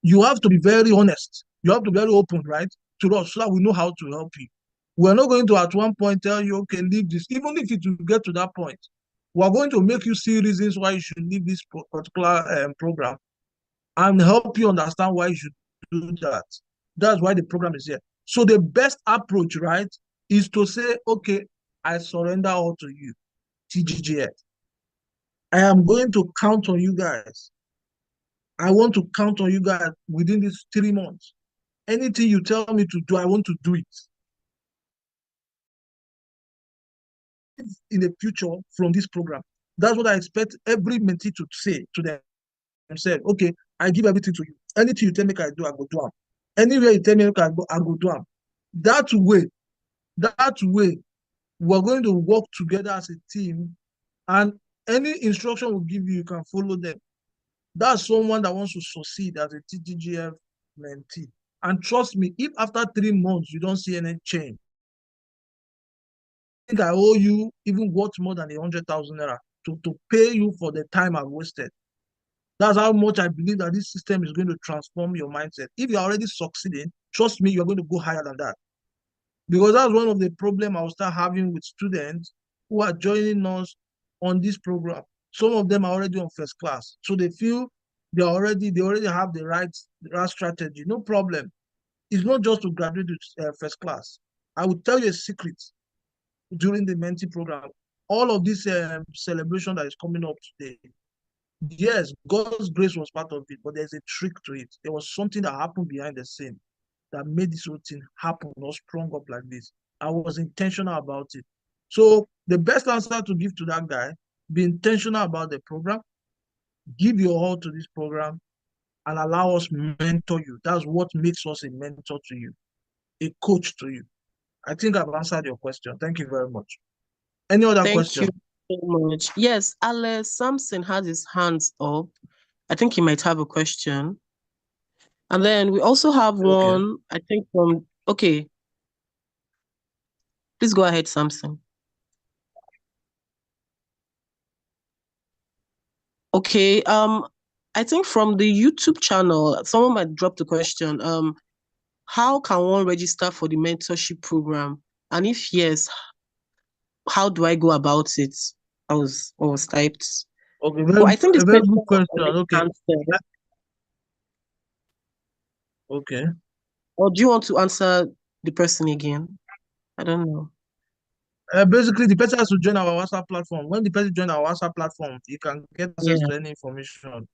You have to be very honest. You have to be very open, right, to us so that we know how to help you. We're not going to at one point tell you, okay, leave this, even if it will get to that point. We're going to make you see reasons why you should leave this particular program and help you understand why you should do that. That's why the program is here. So the best approach, right, is to say, okay, I surrender all to you, TGGF. I am going to count on you guys. I want to count on you guys within these 3 months. Anything you tell me to do, I want to do it. In the future from this program. That's what I expect every mentee to say to themselves. Okay, I give everything to you. Anything you tell me I do, I go do them. Anywhere you tell me I go do them. That way, we're going to work together as a team, and any instruction will give you, you can follow them. That's someone that wants to succeed as a TGGF mentee. And trust me, if after 3 months you don't see any change, I think I owe you even worth more than 100,000 naira to pay you for the time I've wasted. That's how much I believe that this system is going to transform your mindset. If you're already succeeding, trust me, you're going to go higher than that. Because that's one of the problems I'll start having with students who are joining us on this program. Some of them are already on first class. So they feel they already have the right strategy. No problem. It's not just to graduate with first class. I will tell you a secret. During the mentee program, all of this celebration that is coming up today, yes, God's grace was part of it, but there's a trick to it. There was something that happened behind the scene that made this whole thing happen or sprung up like this. I was intentional about it. So the best answer to give to that guy, be intentional about the program, give your all to this program, and allow us mentor you. That's what makes us a mentor to you, a coach to you. I think I've answered your question. Thank you very much. Any other question? Thank you so much. Yes, Ale Samson has his hands up. I think he might have a question. And then we also have one, I think okay. Please go ahead, Samson. Okay, I think from the YouTube channel, someone might drop the question, how can one register for the mentorship program? And if yes, how do I go about it? I was typed. Okay, well, I think this very good question. Okay. Answered. Okay. Or do you want to answer the person again? I don't know. Basically, the person has to join our WhatsApp platform. When the person joins our WhatsApp platform, you can get access to any information.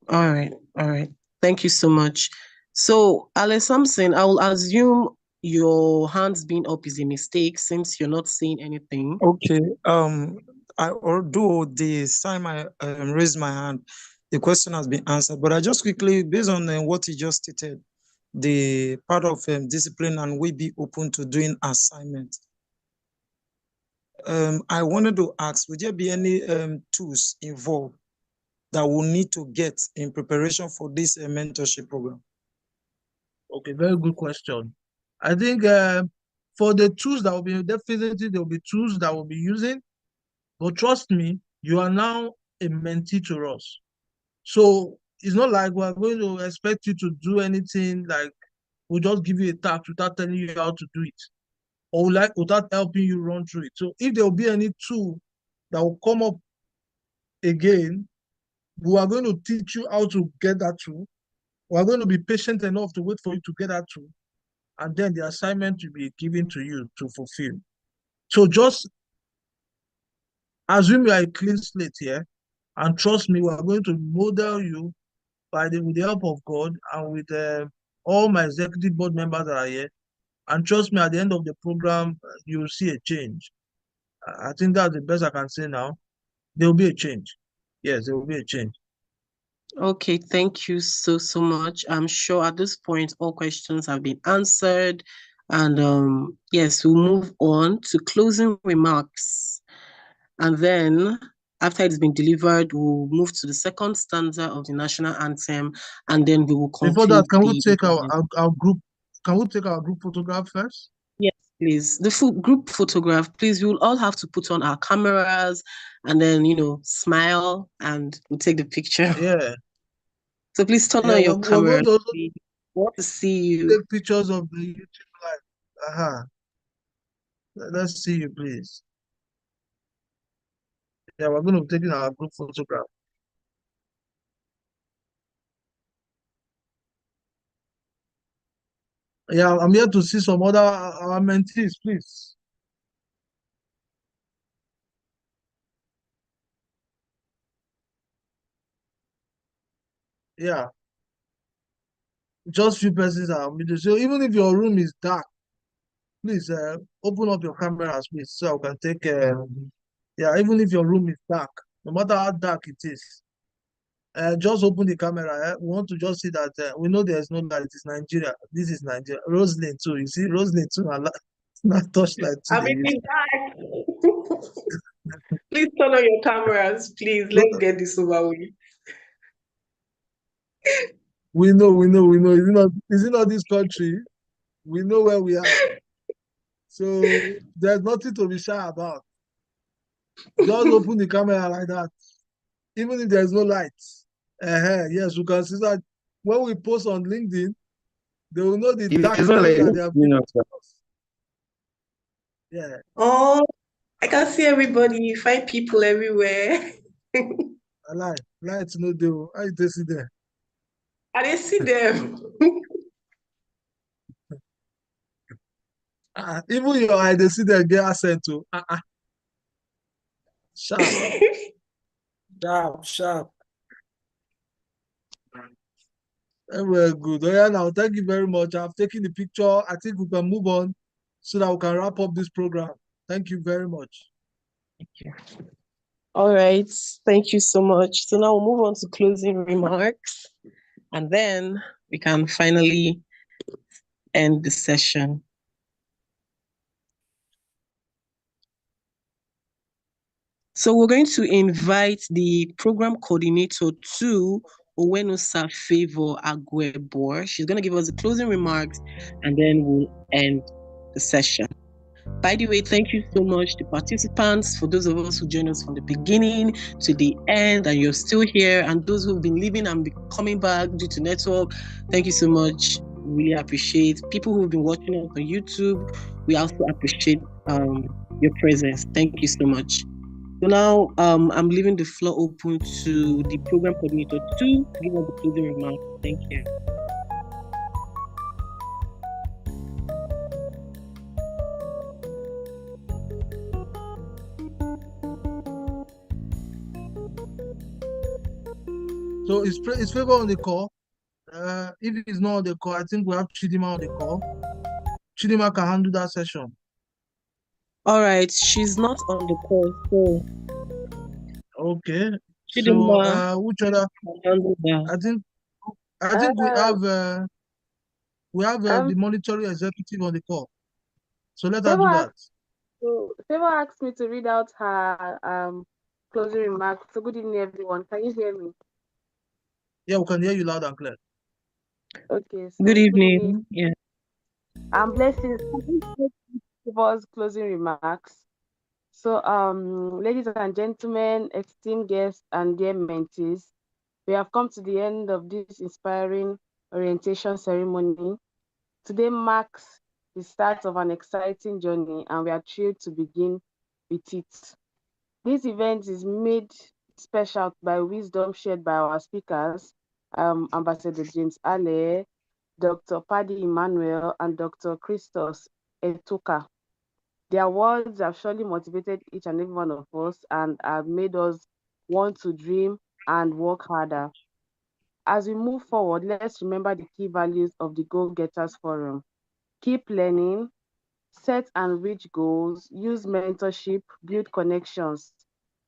All right. Thank you so much. So, Ale Samson, I will assume your hands being up is a mistake since you're not saying anything. Okay. Although the time I raised my hand, the question has been answered. But I just quickly, based on what you just stated, the part of discipline and we be open to doing assignment. I wanted to ask, would there be any tools involved that we'll need to get in preparation for this mentorship program? Okay, very good question. I think for the tools that will be, definitely there will be tools that we'll be using. But trust me, you are now a mentee to us. So it's not like we're going to expect you to do anything like we'll just give you a task without telling you how to do it, or like without helping you run through it. So if there will be any tool that will come up again, we are going to teach you how to get that tool. We are going to be patient enough to wait for you to get that tool, and then the assignment will be given to you to fulfill. So just assume you are a clean slate here, and trust me, we are going to model you with the help of God and with all my executive board members that are here. And trust me, at the end of the program, you will see a change. I think that's the best I can say now. There will be a change. Yes, there will be a change. Okay, thank you so much. I'm sure at this point, all questions have been answered. And yes, we'll move on to closing remarks. And then after it's been delivered, we'll move to the second stanza of the national anthem, and then we will conclude. Before that, can we take our group? Can we take our group photograph first? Yes, please. The group photograph, please. We will all have to put on our cameras and then, smile, and we'll take the picture. Yeah. So please turn on your camera. We want to see you. Take pictures of the YouTube live. Let's see you, please. Yeah, we're going to be taking our group photograph. Yeah, I'm here to see some other our mentees, please. Yeah, just few persons are muted. So even if your room is dark, please open up your cameras, please, so I can take. Yeah, even if your room is dark, no matter how dark it is, just open the camera. We want to just see that we know there's no light. It's Nigeria. This is Nigeria. Roslyn too. You see, Roslyn too. Not touchlight too. I'm They in use. the dark. Please turn on your cameras, please. Let's get this over with. We know. Is it not this country? We know where we are. So there's nothing to be shy about. Just open the camera like that. Even if there's no light. Yes, you can see that when we post on LinkedIn, they will know the dark It's not times like that they have you given know. to us. Yeah. Oh, I can see everybody, find people everywhere. I lie. Light no do. I just see there. I didn't see them. Even your eye, they see them get accent to. Sharp. Sharp. Very good. Oh, yeah, now thank you very much. I've taken the picture. I think we can move on so that we can wrap up this program. Thank you very much. Thank you. All right. Thank you so much. So now we'll move on to closing remarks, and then we can finally end the session. So we're going to invite the program coordinator to Owenosa Favor Agwebor. She's going to give us the closing remarks, and then we'll end the session. By the way, thank you so much to participants, for those of us who joined us from the beginning to the end, and you're still here, and those who've been leaving and coming back due to network. Thank you so much. Really appreciate people who've been watching us on YouTube. We also appreciate your presence. Thank you so much. So now I'm leaving the floor open to the program coordinator to give us the closing remarks. Thank you. So is Favor on the call? If it's not on the call, I think we have Chidima on the call. Chidima can handle that session. All right, she's not on the call, so okay. Chidima, so which other? I think we have the monitoring executive on the call. So let her do that. Favor asked me to read out her closing remarks. So good evening, everyone. Can you hear me? Yeah, we can hear you loud and clear. Okay. So good evening. Yeah. Blessings. Favor's closing remarks. So, ladies and gentlemen, esteemed guests and dear mentees, we have come to the end of this inspiring orientation ceremony. Today marks the start of an exciting journey, and we are thrilled to begin with it. This event is made special by wisdom shared by our speakers, Ambassador James Ale, Dr. Paddy Emmanuel, and Dr. Christos Etoka. Their words have surely motivated each and every one of us and have made us want to dream and work harder. As we move forward, let's remember the key values of the Go Getters Forum. Keep learning, set and reach goals, use mentorship, build connections.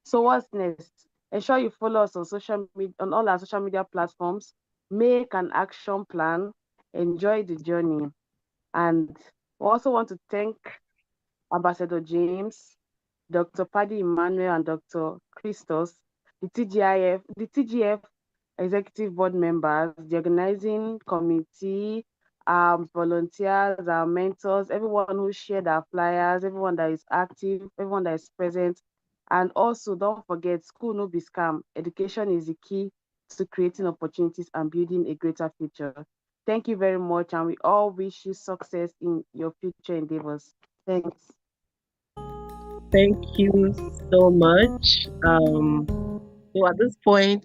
So what's next? Ensure you follow us on on all our social media platforms, make an action plan, enjoy the journey. And we also want to thank Ambassador James, Dr. Paddy Emmanuel, and Dr. Christos, the TGF executive board members, the organizing committee, volunteers, our mentors, everyone who shared our flyers, everyone that is active, everyone that is present. And also, don't forget, school no be scam. Education is the key to creating opportunities and building a greater future. Thank you very much, and we all wish you success in your future endeavors. Thanks. Thank you so much. So at this point,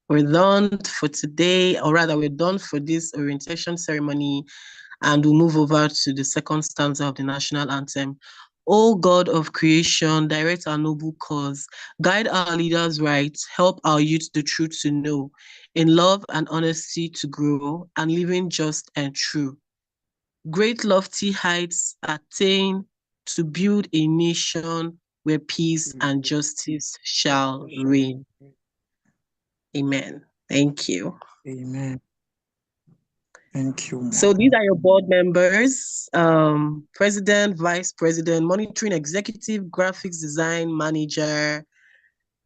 we're done for today, or rather, we're done for this orientation ceremony, and we'll move over to the second stanza of the national anthem. O God of creation, direct our noble cause, guide our leaders right, help our youth the truth to know, in love and honesty to grow, and living just and true. Great lofty heights attain to build a nation where peace and justice shall reign. Amen. Thank you. Amen. Thank you. So these are your board members, president, vice president, monitoring executive, graphics design manager,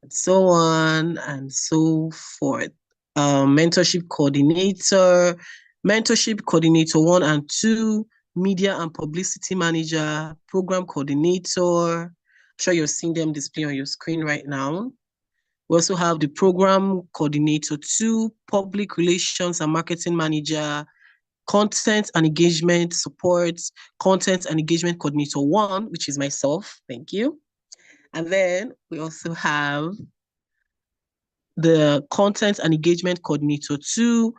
and so on and so forth. Mentorship coordinator 1 and 2, media and publicity manager, program coordinator. I'm sure you're seeing them display on your screen right now. We also have the program coordinator 2, public relations and marketing manager, content and engagement support, content and engagement coordinator 1, which is myself. Thank you. And then we also have the content and engagement coordinator 2,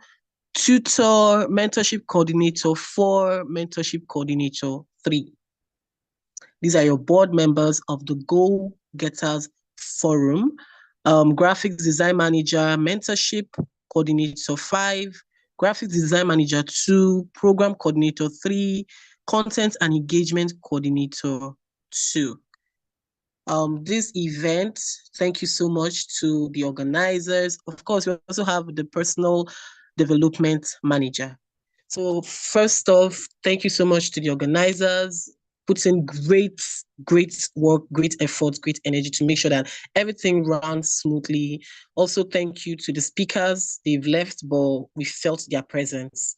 tutor, mentorship coordinator 4, mentorship coordinator 3. These are your board members of the Go Getters Forum. Graphics design manager, mentorship coordinator 5, graphics design manager 2, program coordinator 3, content and engagement coordinator 2. This event, thank you so much to the organizers. Of course, we also have the personal development manager. So first off, thank you so much to the organizers, put in great work, great effort, great energy to make sure that everything runs smoothly. Also, thank you to the speakers. They've left, but we felt their presence.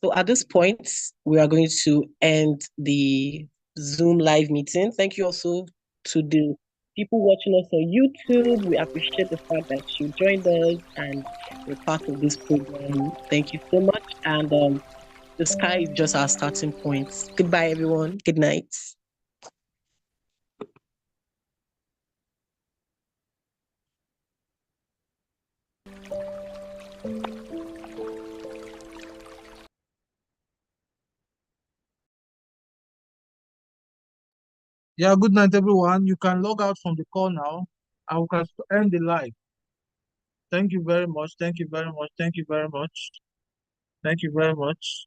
So at this point, we are going to end the Zoom live meeting. Thank you also to the people watching us on YouTube. We appreciate the fact that you joined us and you're part of this program. Thank you so much. And the sky is just our starting point. Goodbye, everyone. Good night. Yeah, good night, everyone. You can log out from the call now, and we can end the live. Thank you very much. Thank you very much. Thank you very much. Thank you very much.